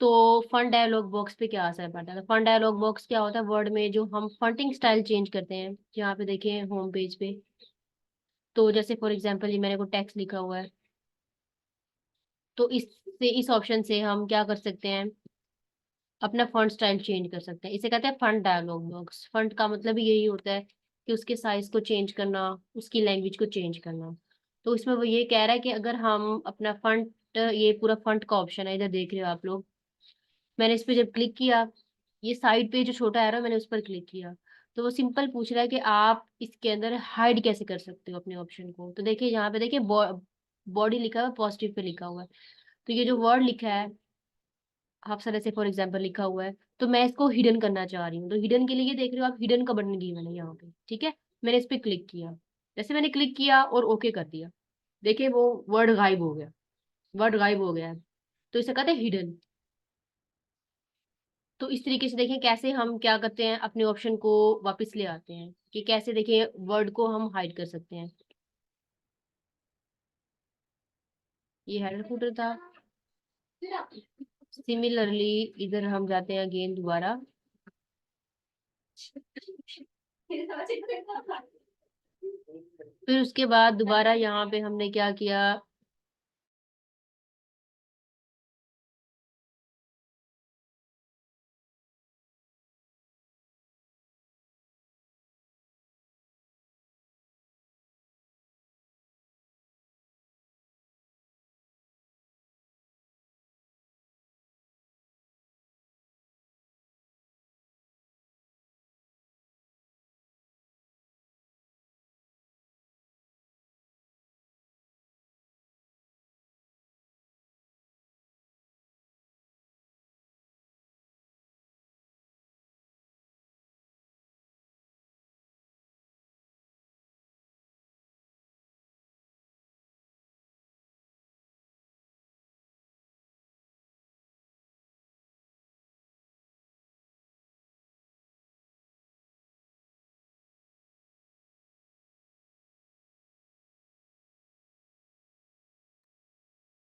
तो फंड डायलॉग बॉक्स पे क्या असर पड़ता है। तो फंड डायलॉग बॉक्स क्या होता है, वर्ड में जो हम फंटिंग स्टाइल चेंज करते हैं, यहाँ पे देखिए होम पेज पे। तो जैसे फॉर एग्जांपल ये मैंने को टेक्स्ट लिखा हुआ है, तो इससे इस ऑप्शन से हम क्या कर सकते हैं, अपना फॉन्ट स्टाइल चेंज कर सकते हैं। इसे कहते हैं फॉन्ट डायलॉग बॉक्स। फॉन्ट का मतलब ही यही होता है कि उसके साइज को चेंज करना, उसकी लैंग्वेज को चेंज करना। तो इसमें वो ये कह रहा है कि अगर हम अपना फॉन्ट, ये पूरा फॉन्ट का ऑप्शन है, इधर देख रहे हो आप लोग, मैंने इस पे जब क्लिक किया, ये साइड पे जो छोटा एरो मैंने उस पर क्लिक किया, तो वो सिंपल पूछ रहा है कि आप इसके अंदर हाइड कैसे कर सकते हो अपने ऑप्शन को। तो देखिए यहाँ पे देखिए बॉडी लिखा हुआ है, पॉजिटिव पे लिखा हुआ है। तो ये जो वर्ड लिखा है, हाफ सारा से फॉर एग्जाम्पल लिखा हुआ है, तो मैं इसको हिडन करना चाह रही हूँ। तो हिडन के लिए ये देख रहे हो आप, हिडन का बटन गिवन है यहाँ पे, ठीक है। मैंने इस पे क्लिक किया, जैसे मैंने क्लिक किया और ओके कर दिया, देखिए वो वर्ड गायब हो गया, वर्ड गायब हो गया है। तो इसे कहते हैं हिडन। तो इस तरीके से देखें कैसे हम क्या करते हैं, अपने ऑप्शन को वापस ले आते हैं, कि कैसे देखें वर्ड को हम हाइड कर सकते हैं। ये हेडर फुटर था। सिमिलरली इधर हम जाते हैं अगेन दोबारा। फिर उसके बाद दोबारा यहाँ पे हमने क्या किया,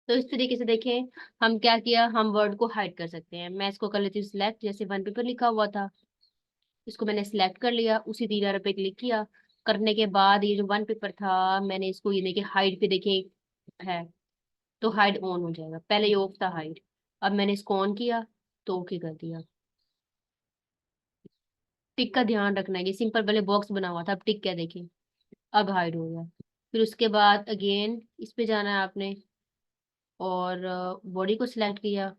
तो इस तरीके से देखें हम क्या किया, हम वर्ड को हाइड कर सकते हैं। मैं इसको कर लेती हूँ सिलेक्ट, जैसे वन पेपर लिखा हुआ था, इसको मैंने सिलेक्ट कर लिया, उसी तीन एरो पे क्लिक किया। करने के बाद ये जो वन पेपर था, मैंने इसको ये देखिए हाइड पे देखे है, तो हाइड ऑन हो जाएगा, पहले ये ऑफ था हाइड, अब मैंने इसको ऑन किया तो ओके कर दिया। टिक का ध्यान रखना है, ये सिंपल पहले बॉक्स बना हुआ था, अब टिक क्या देखिए, अब हाइड हो गया। फिर उसके बाद अगेन इस पे जाना है आपने, और बॉडी को सिलेक्ट किया।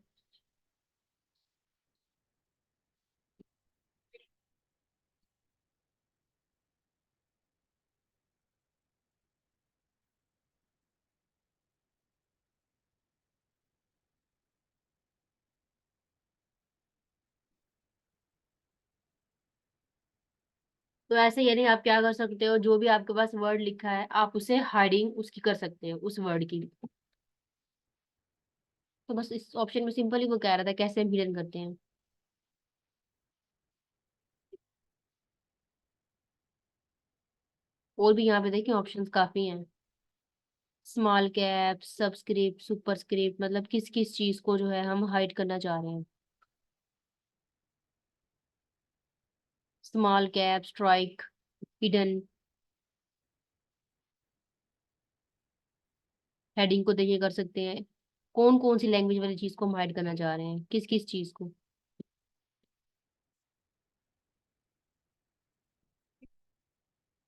तो ऐसे यानी आप क्या कर सकते हो, जो भी आपके पास वर्ड लिखा है आप उसे हाइडिंग उसकी कर सकते हो, उस वर्ड की। तो बस इस ऑप्शन में सिंपल ही वो कह रहा था कैसे हम हिडन करते हैं। और भी यहाँ पे देखिए ऑप्शंस काफी हैं, स्मॉल कैप, सबस्क्रिप्ट, सुपरस्क्रिप्ट, मतलब किस किस चीज को जो है हम हाइड करना चाह रहे हैं। Small cap, strike, hidden. Heading को देखिए कर सकते हैं, कौन कौन सी लैंग्वेज वाली चीज को हम हाइड करना चाह रहे हैं, किस किस चीज को।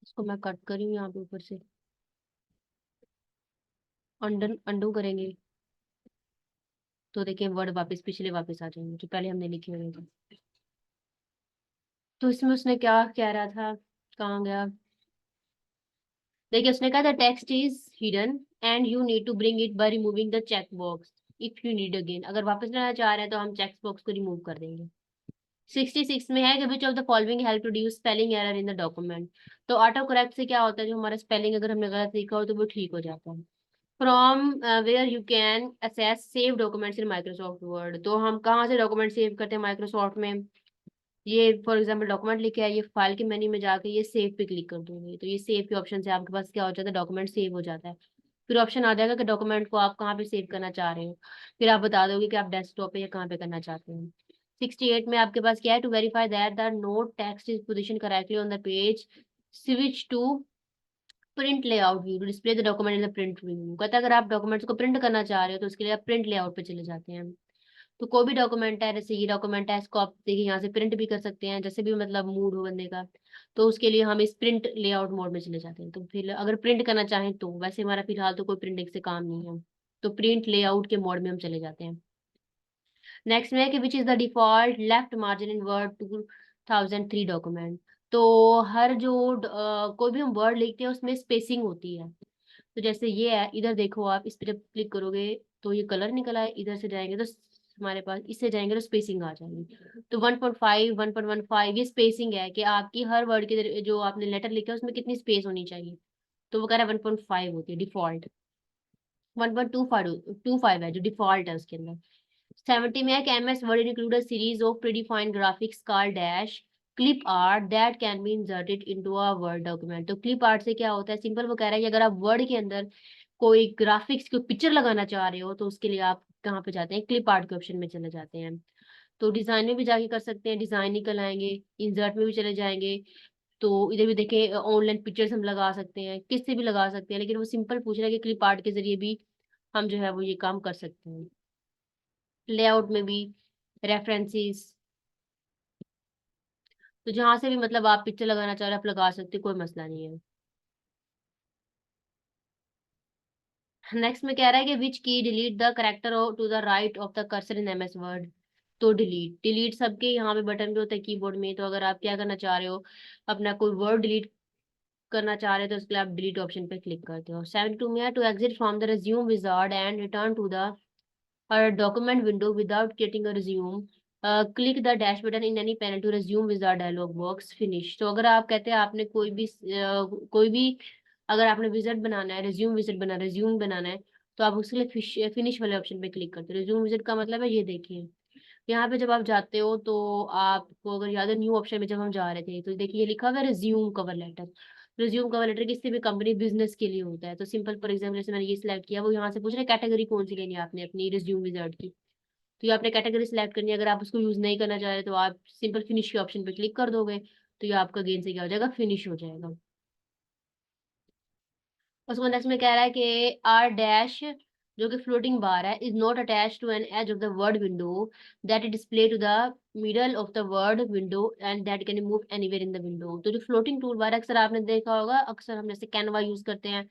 इसको मैं कट करी हूँ यहाँ पे ऊपर से, अंडर अंडू करेंगे तो देखिए वर्ड वापस पिछले वापस आ जाएंगे जो पहले हमने लिखे हुए थे। तो इसमें उसने क्या कह रहा था, कहाँ गया, देखिए उसने कहा था text is hidden and you need to bring it by removing the check box if you need again. अगर वापस लाना चाह रहे हैं तो हम चेक बॉक्स को रिमूव कर देंगे। 66 में है कि विच of the following help reduce spelling error in the document. तो ऑटो करेक्ट से क्या होता है, जो हमारा स्पेलिंग अगर हमने गलत लिखा हो तो वो ठीक हो जाता है। From where you can access save documents in Microsoft Word. तो हम कहाँ से डॉक्यूमेंट सेव करते हैं माइक्रोसॉफ्ट में, ये फॉर एग्जाम्पल डॉक्यूमेंट लिखे है, ये फाइल के मेन्यू में जाके ये सेव पे क्लिक कर दूंगी तो ये सेव के ऑप्शन से आपके पास क्या हो जाता है, डॉक्यूमेंट सेव हो जाता है। फिर ऑप्शन आ जाएगा कि डॉक्यूमेंट को आप कहाँ पे सेव करना चाह रहे हो, फिर आप बता दोगे कि आप डेस्कटॉप पे या कहाँ पे करना चाहते हैं। 68 में आपके पास क्या है, to verify that the note text is position correctly on the page, switch to print layout view to display the document in the print view. कहता है अगर आप डॉक्यूमेंट्स को प्रिंट करना चाह रहे हो तो उसके लिए आप प्रिंट लेआउट पे चले जाते हैं। तो कोई भी डॉक्यूमेंट है, जैसे ये डॉक्यूमेंट है, इसको आप देखिए यहाँ से प्रिंट भी कर सकते हैं, जैसे भी मतलब मूड हो बंदे का। तो उसके लिए हम इस प्रिंट लेआउट मोड में चले जाते हैं। तो फिर अगर प्रिंट करना चाहें तो, वैसे हमारा फिलहाल तो कोई प्रिंटिंग से काम नहीं है, तो प्रिंट लेआउट के मोड में हम चले जाते हैं। नेक्स्ट में है कि which is the default left margin in word 2003 document. तो हर जो कोई भी हम वर्ड लिखते हैं उसमें स्पेसिंग होती है। तो जैसे ये है, इधर देखो आप इस पर जब क्लिक करोगे तो ये कलर निकला है, इधर से जाएंगे तो हमारे पास, इससे जाएंगे तो स्पेसिंग आ जाएगी। तो 1.5, 1.15 ये स्पेसिंग है कि आपकी हर वर्ड के जो आपने लेटर लिखा है उसमें कितनी स्पेस होनी चाहिए। तो वो कह रहा है 1.5 होती है डिफॉल्ट, 1.25 है जो डिफॉल्ट है उसके अंदर। 70 में है कि MS word include a series of predefined graphics called dash clip art that can be inserted into a word document. तो क्लिप आर्ट से क्या होता है, सिंपल वो कह रहा है कि अगर आप वर्ड के अंदर कोई ग्राफिक्स कोई पिक्चर लगाना चाह रहे हो तो उसके लिए आप कहाँ पे जाते हैं, क्लिप आर्ट के ऑप्शन में चले जाते हैं। तो डिजाइन में भी जाके कर सकते हैं, डिजाइन निकल आएंगे, इंसर्ट में भी चले जाएंगे। तो इधर भी देखें ऑनलाइन पिक्चर्स हम लगा सकते हैं, किससे भी लगा सकते हैं, लेकिन वो सिंपल पूछ रहा है कि क्लिप आर्ट के जरिए भी हम जो है वो ये काम कर सकते हैं। लेआउट में भी रेफरेंसेस, तो जहां से भी मतलब आप पिक्चर लगाना चाह रहे हैं आप लगा सकते हो, कोई मसला नहीं है। नेक्स्ट में कह रहा है कि which key delete the character to the right of the cursor in MS Word. तो डिलीट डिलीट सबके यहाँ पे बटन पे होता है कीबोर्ड में। तो अगर आप क्या करना चाह रहे हो, अपना कोई वर्ड डिलीट करना चाह रहे हो तो उसके लिए आप डिलीट ऑप्शन पे क्लिक करते हो। 72 में है to exit from the resume wizard and return to the document window without getting a resume, click the dash button in any panel to resume wizard dialog box finish। तो अगर आप कहते हैं आपने कोई भी अगर आपने विजिट बनाना है, रिज्यूम बनाना है, तो आप उसके लिए फिनिश वाले ऑप्शन पे क्लिक करते हो। रिज्यूम विजिट का मतलब है ये देखिए, यहाँ पे जब आप जाते हो तो आपको अगर याद है न्यू ऑप्शन में जब हम जा रहे थे तो देखिए ये लिखा हुआ है resume cover letter. Resume cover letter किसी भी कंपनी बिजनेस के लिए होता है। तो सिंपल फॉर एग्जाम्पल जैसे मैंने ये सिलेक्ट किया, वो यहाँ से पूछ रहे कैटेगरी कौन सी लेनी है आपने अपनी रिज्यूम विजार्ड की। तो ये आपने कैटेगरी सिलेक्ट करनी है, अगर आप उसको यूज नहीं करना चाह रहे तो आप सिंपल फिनिश के ऑप्शन पे क्लिक कर दोगे तो ये आपका गेम से क्या हो जाएगा, फिनिश हो जाएगा। उसको नेक्स्ट में कह रहा है कि आर डैश जो कि फ्लोटिंग बार है, is not attach to an edge of the Word window that it display to the middle of the Word window and that can move anywhere in the window. तो जो फ्लोटिंग टूल बार अक्सर आपने देखा होगा, अक्सर हम जैसे कैनवा यूज करते हैं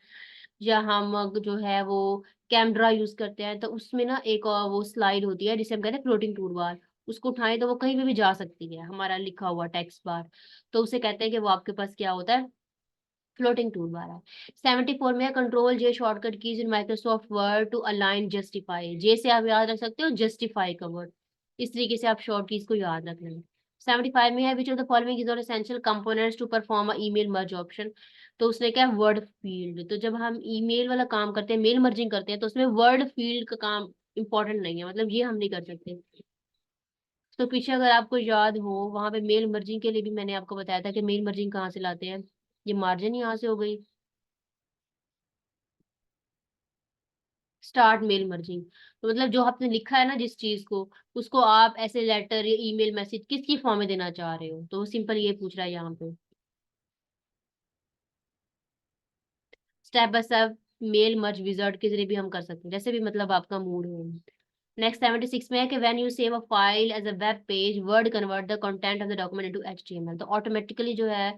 या हम जो है वो कैमरा यूज करते हैं, तो उसमें ना एक वो स्लाइड होती है जिसे हम कहते हैं फ्लोटिंग टूल बार। उसको उठाएं तो वो कहीं भी जा सकती है, हमारा लिखा हुआ टेक्स्ट बार। तो उसे कहते हैं कि वो आपके पास क्या होता है, फ्लोटिंग टूल बार है। 74 में control J shortcut keys in Microsoft Word to align justify. J से आप याद रख सकते हो जस्टिफाई का वर्ड, इस तरीके से आप शॉर्ट कीज को याद रख लेंगे। 75 में है which of the following is not essential components to perform a email merge option. तो उसने क्या, वर्ड फील्ड। तो जब हम ईमेल वाला काम करते हैं, मेल मर्जिंग करते हैं, तो उसमें वर्ड फील्ड का काम इंपॉर्टेंट नहीं है, मतलब ये हम नहीं कर सकते। तो पीछे अगर आपको याद हो, वहां पे मेल मर्जिंग के लिए भी मैंने आपको बताया था कि मेल मर्जिंग कहाँ से लाते हैं, ये मार्जिन यहाँ से हो गई, स्टार्ट मेल मर्जिंग। तो मतलब जो आपने लिखा है ना जिस चीज को, उसको आप ऐसे लेटर या ईमेल मैसेज किसकी फॉर्म में देना चाह रहे हो, तो वो सिंपल ये पूछ रहा है यहाँ पे। Step by step mail merge wizard के जरिए भी हम कर सकते हैं, जैसे भी मतलब आपका मूड हो। नेक्स्ट 76 में है कि when you save a file as a web page, Word convert the content of the document into HTML. तो ऑटोमेटिकली जो है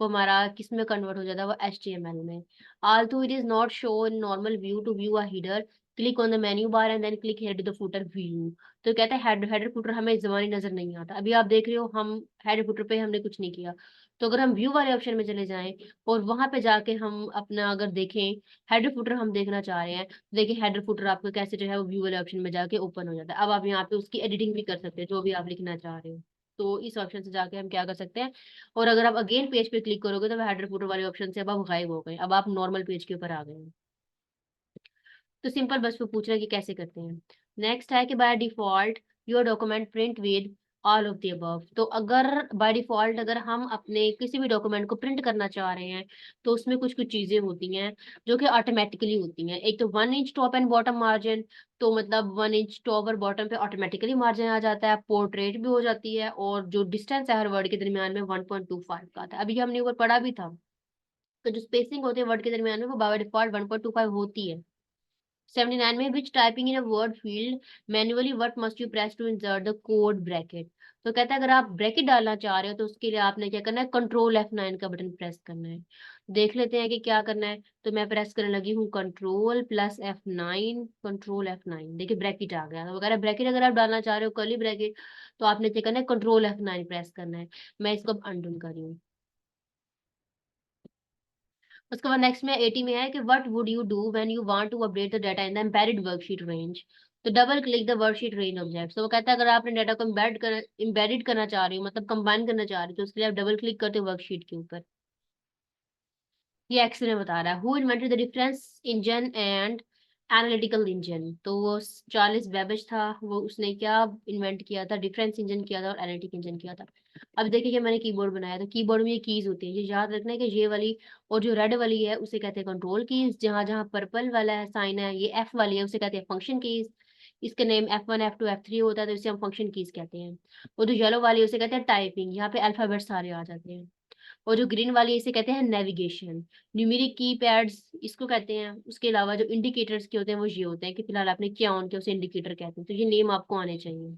वो हमारा किस में कन्वर्ट हो जाता है, वो एचटीएमएल में। Although it is not show in normal view, to view a header click on the menu bar and then click head to the footer view. तो कहता है हेडर हेडर फुटर हमें इस जमाने नजर नहीं आता। अभी आप देख रहे हो हम हेडर फुटर पे हमने कुछ नहीं किया। तो अगर हम व्यू वाले ऑप्शन में चले जाएं और वहां पे जाके हम अपना अगर देखें, हेडर फुटर हम देखना चाह रहे हैं, देखिए हेडर फुटर आपको कैसे जो है वो व्यू वाले ऑप्शन में जाके ओपन हो जाता है। अब आप यहाँ पे उसकी एडिटिंग भी कर सकते हैं, जो भी आप लिखना चाह रहे हो। तो इस ऑप्शन से जाके हम क्या कर सकते हैं, और अगर आप अगेन पेज पे क्लिक करोगे तो हेडर फुटर वाले ऑप्शन से अब आप गायब हो गए, अब आप नॉर्मल पेज के ऊपर आ गए हैं। तो सिंपल बस वो पूछ रहा है कि कैसे करते हैं। नेक्स्ट है कि by default your document print with all of the above. तो अगर बाय डिफॉल्ट अगर हम अपने किसी भी डॉक्यूमेंट को प्रिंट करना चाह रहे हैं, तो उसमें कुछ कुछ चीजें होती हैं जो कि ऑटोमेटिकली होती हैं। एक तो 1 inch top and bottom margin. तो मतलब 1 इंच टॉप और बॉटम पे ऑटोमेटिकली मार्जिन आ जाता है, पोर्ट्रेट भी हो जाती है, और जो डिस्टेंस है हर वर्ड के दरमियान में 1.25 का था, अभी हमने ऊपर पढ़ा भी था। तो जो स्पेसिंग होती है वर्ड के दरमियान में वो बाय डिफॉल्ट 1.25 होती है। 79 में which typing in a word field manually what must you press to insert the code bracket. तो कहता है अगर आप ब्रैकेट डालना चाह रहे हो तो उसके लिए आपने क्या करना है, कंट्रोल F9 का बटन प्रेस करना है। देख लेते हैं कि क्या करना है। तो मैं प्रेस करने लगी हूँ control plus F9, control F9, देखिए ब्रैकेट आ गया। तो वगैरह ब्रैकेट अगर आप डालना चाह रहे हो कर्ली ब्रैकेट, तो आपने क्या करना है, कंट्रोल F9 प्रेस करना है। मैं इसको अब अनडू कर रही हूँ। उसके बाद नेक्स्ट में 80 में है कि what would you do when you want to update the data in the embedded worksheet range. तो double click the worksheet range object. तो वो कहता है अगर आपने डाटा को एम्बेडेड करना चाह रही हो, मतलब कंबाइन करना चाह रही हो, तो उसके लिए आप डबल क्लिक करते हो वर्कशीट के ऊपर। ये एक्स में बता रहा है who invented the difference engine and analytical engine. तो वो चार्ल्स बेबेज था, वो उसने क्या इन्वेंट किया था, डिफरेंस इंजन किया था और एनालिटिक इंजन किया था। अब देखिए कि मैंने कीबोर्ड बनाया, तो कीबोर्ड में ये कीज होती है, ये याद रखना है कि ये वाली और जो रेड वाली है उसे कहते हैं कंट्रोल कीज, जहां जहां पर्पल वाला है साइन है, ये एफ वाली है, उसे कहते हैं फंक्शन कीज। इसका नेम F1 F2 F3 होता है, तो इसे हम फंक्शन कीज कहते हैं। और जो येलो वाली है उसे कहते हैं टाइपिंग, यहाँ पे अल्फाबेट सारे आ जाते हैं। और जो ग्रीन वाली है इसे कहते हैं नेविगेशन, न्यूमेरिक की पैड्स इसको कहते हैं। उसके अलावा जो इंडिकेटर्स के होते हैं वो ये होते हैं कि फिलहाल आपने क्या ऑन किया, उसे इंडिकेटर कहते हैं। तो ये नेम आपको आने चाहिए।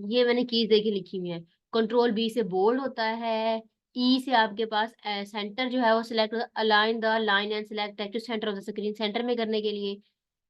ये मैंने कीज देखी लिखी हुई है। कंट्रोल B से बोल्ड होता है। ई से आपके पास सेंटर जो है वो select, align the line and select to centre of the screen, centre में करने के लिए।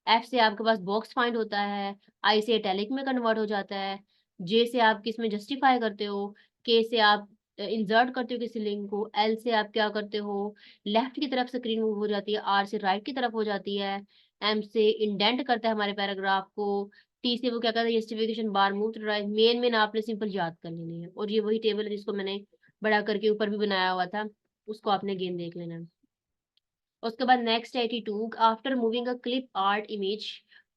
एफ से आपके पास बॉक्स फाइंड होता है। आई से इटैलिक में कन्वर्ट हो जाता है। जे से आप किस में जस्टिफाई करते हो। के से आप इंसर्ट करते हो किसी लिंक को। एल से आप क्या करते हो, लेफ्ट की तरफ स्क्रीन मूव हो जाती है। आर से राइट की तरफ हो जाती है। एम से इंडेंट करता है हमारे पैराग्राफ को। टी से वो क्या करता है, justification bar move to right. Main में ना आपने सिंपल याद कर लेनी है, और ये वही टेबल है जिसको मैंने बड़ा करके ऊपर भी बनाया हुआ था, उसको आपने गेम देख लेना है। उसके बाद next 82, after moving a clip art image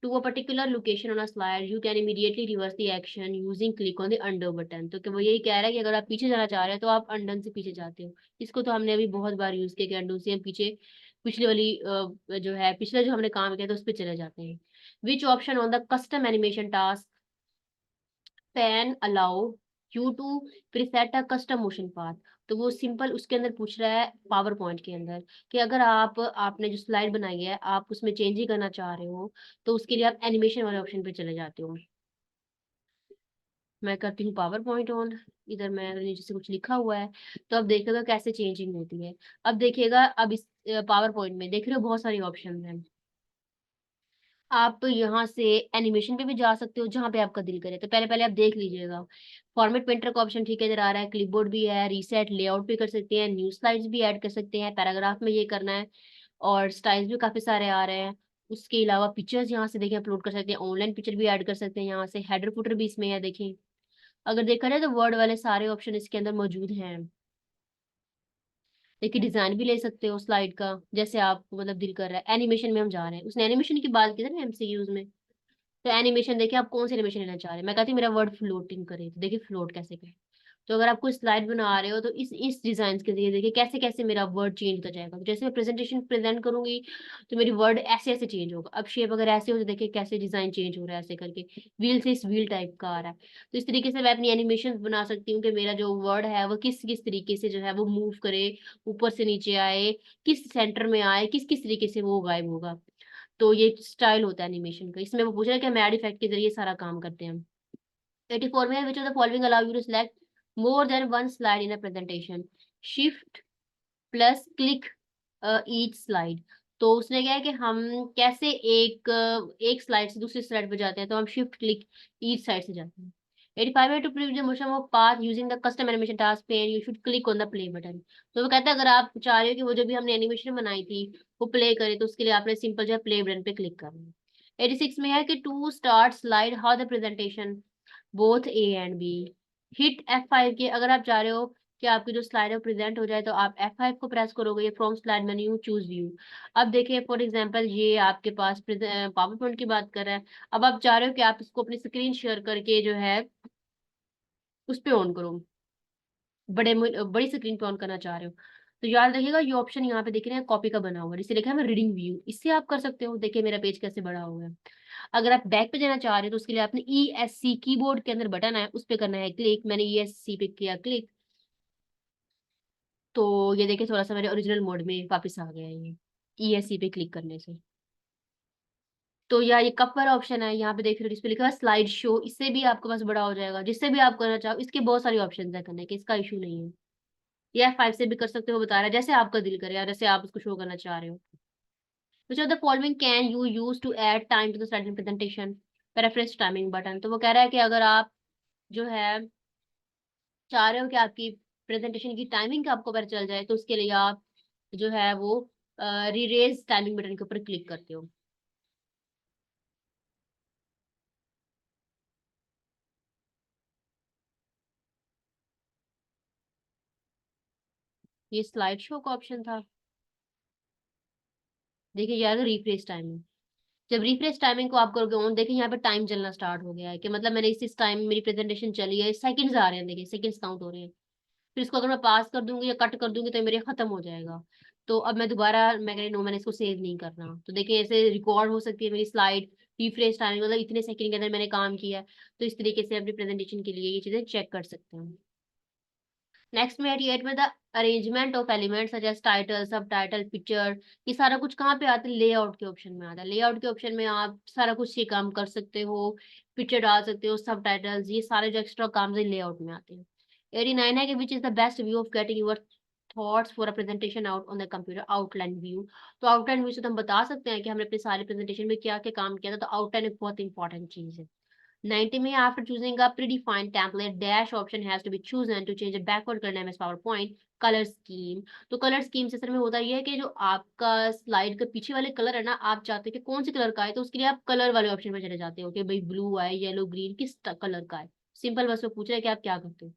to a particular location on a slide you can immediately reverse the action using click on the undo button. तो कि वो यही कह रहा है कि अगर आप पीछे जाना चाह रहे हैं तो आप अंडन से पीछे जाते हो। इसको तो हमने अभी बहुत बार यूज किया कि अंडो से हम पीछे पिछले वाली जो है पिछले जो हमने काम किया था उस पर चले जाते हैं। Which option on the custom animation task pane allow you to preset a custom motion path. तो वो सिंपल उसके अंदर पूछ रहा है पावर पॉइंट के अंदर कि अगर आपने जो स्लाइड बनाई है आप उसमें चेंज ही करना चाह रहे हो, तो उसके लिए आप एनिमेशन वाले ऑप्शन पे चले जाते हो। मैं करती हूँ पावर पॉइंट ऑन। इधर मैं नीचे से कुछ लिखा हुआ है, तो अब देखिएगा कैसे चेंजिंग होती है। अब देखिएगा, अब इस पावर पॉइंट में देख रहे हो बहुत सारी ऑप्शन हैं। आप यहाँ से एनिमेशन पे भी जा सकते हो जहां पे आपका दिल करे, तो पहले पहले आप देख लीजिएगा। फॉर्मेट पेंटर का ऑप्शन ठीक है, इधर आ रहा है। क्लिपबोर्ड भी है, रीसेट लेआउट भी कर सकते हैं, न्यू स्लाइड्स भी ऐड कर सकते हैं, पैराग्राफ में ये करना है। और स्टाइल्स भी काफी सारे आ रहे हैं। उसके अलावा पिक्चर्स यहाँ से देखिए अपलोड कर सकते हैं, ऑनलाइन पिक्चर भी ऐड कर सकते हैं यहाँ से। हेडर फुटर भी इसमें है देखिए। अगर देखा जाए तो वर्ड वाले सारे ऑप्शन इसके अंदर मौजूद हैं। देखिए डिजाइन भी ले सकते हो स्लाइड का, जैसे आपको मतलब दिल कर रहा है। एनिमेशन में हम जा रहे हैं, उसने एनिमेशन की बात की थी ना एमसीक्यूज में। तो एनिमेशन देखिए आप कौन सी एनिमेशन लेना चाह रहे हैं। मैं कहती हूँ मेरा वर्ड फ्लोटिंग करे, तो देखिए फ्लोट कैसे करे। तो अगर आप कोई स्लाइड बना रहे हो तो इस डिजाइन के जरिए देखिए कैसे कैसे मेरा वर्ड चेंज होता जाएगा। तो जैसे मैं प्रेजेंटेशन प्रेजेंट करूंगी तो मेरी वर्ड ऐसे ऐसे चेंज होगा। अब शेप अगर ऐसे हो तो देखिए कैसे डिजाइन चेंज हो रहा है ऐसे करके। व्हील से इस व्हील टाइप का आ रहा है। तो इस तरीके से मैं अपनी एनिमेशन बना सकती हूँ कि मेरा जो वर्ड है वो किस किस तरीके से जो है वो मूव करे, ऊपर से नीचे आए, किस सेंटर में आए, किस किस तरीके से वो गायब होगा। तो ये स्टाइल होता है एनिमेशन का। इसमें वो पूछ रहा है कि हम ऐड इफेक्ट के जरिए सारा काम करते हैं। 84 में which of the following allow you to select more than one slide in a presentation. Shift plus click each slide. तो उसने क्या है कि हम कैसे एक स्लाइड से दूसरी स्लाइड पे जाते हैं, तो हम शिफ्ट क्लिक ईच साइड से जाते हैं। 85 है to preview the motion of path using the custom animation task pane you should click on the play button. तो वो कहता है अगर आप चाह रहे हो कि वो जो भी हमने एनिमेशन बनाई थी वो प्ले करे, तो उसके लिए आपने सिंपल जो है प्ले बटन पे क्लिक करना है। 86 में है कि to start slide how the presentation both A and B. Hit F5 key, अगर आप चाह रहे हो कि आपकी जो स्लाइड है प्रेजेंट हो जाए, तो आप F5 को प्रेस करोगे। ये from slide menu choose view. अब देखिए फॉर एग्जांपल ये आपके पास पावर पॉइंट की बात कर रहा है। अब आप चाह रहे हो कि आप इसको अपनी स्क्रीन शेयर करके जो है उस पे ऑन करो, बड़ी स्क्रीन पे ऑन करना चाह रहे हो। तो याद रखिएगा ये ऑप्शन यहाँ पे देख रहे हैं कॉपी का बना हुआ है, इसे लिखा है रीडिंग व्यू। इससे आप कर सकते हो। देखिए मेरा पेज कैसे बड़ा हुआ है। अगर आप बैक पे जाना चाह रहे हो तो उसके लिए आपने ESC कीबोर्ड के अंदर बटन है उस पे करना है क्लिक। मैंने ESC पे किया क्लिक, तो ये देखिए थोड़ा सा मेरे ओरिजिनल मोड में वापस आ गया है ये ESC पे क्लिक करने से। तो या ये कप वाला ऑप्शन है यहाँ पे देख रहे हो, इस पे लिखा है स्लाइड शो। इससे भी आपके पास बड़ा हो जाएगा, जिससे भी आप करना चाहो। इसके बहुत सारी ऑप्शन है करने के, इसका इशू नहीं है। ये F5 से भी कर सकते हो, बता रहा है जैसे आपका दिल करे या जैसे आप उसको शो करना चाह रहे हो। Which of the following can you use to add time to the slide presentation. Preference timing button. तो वो कह रहा है कि अगर आप जो है चाह रहे हो कि आपकी प्रेजेंटेशन की टाइमिंग का आपको पता चल जाए, तो उसके लिए आप जो है वो रीरेज टाइमिंग बटन के ऊपर क्लिक करते हो। ये स्लाइड शो का ऑप्शन था। देखिए यार रिफ्रेश टाइमिंग। जब रिफ्रेश टाइमिंग को आप करोगे ऑन, देखिए यहाँ पे टाइम चलना स्टार्ट हो गया है कि मतलब मैंने इस टाइम मेरी प्रेजेंटेशन चली है, सेकंड्स आ रहे हैं, देखिए सेकंड्स काउंट हो रहे हैं। फिर इसको अगर मैं पास कर दूंगी या कट कर दूंगी तो ये मेरे खत्म हो जाएगा। तो अब मैं दोबारा मैं कह रही नो, मैंने इसको सेव नहीं करना। तो देखिए ऐसे रिकॉर्ड हो सकती है मेरी स्लाइड। रिफ्रेश टाइमिंग मतलब इतने सेकंड के अंदर मैंने काम किया है। तो इस तरीके से अपनी प्रेजेंटेशन के लिए ये चीजें चेक कर सकते हैं। नेक्स्ट में 88 में the arrangement of elements such as title, sub title, picture. ये सारा कुछ कहाँ पे आता है? लेआउट के ऑप्शन में आता है। लेआउट के ऑप्शन में आप सारा कुछ ये काम कर सकते हो। पिक्चर डाल सकते हो, सब टाइटल्स, ये सारे जो एक्स्ट्रा काम है लेआउट में आते हैं। 89 है कि which is the best view of getting your thoughts for a presentation out on the computer. Outline view. तो आउटलाइन व्यू से तो हम बता सकते हैं कि हमने अपने सारे प्रेजेंटेशन में क्या क्या काम किया था। तो आउटलाइन एक बहुत इंपॉर्टेंट चीज है। 90 में after choosing a predefined template dash option has to be chosen to change it backward करना है MS PowerPoint कलर स्कीम। तो कलर स्कीम से सर में होता ये है कि जो आपका स्लाइड का पीछे वाले कलर है ना, आप चाहते हो कि कौन से कलर का है, तो उसके लिए आप कलर वाले ऑप्शन में चले जाते हो कि भाई ब्लू है, येलो, ग्रीन, किस कलर का है। सिंपल बस वो पूछ रहा है कि आप क्या करते हो।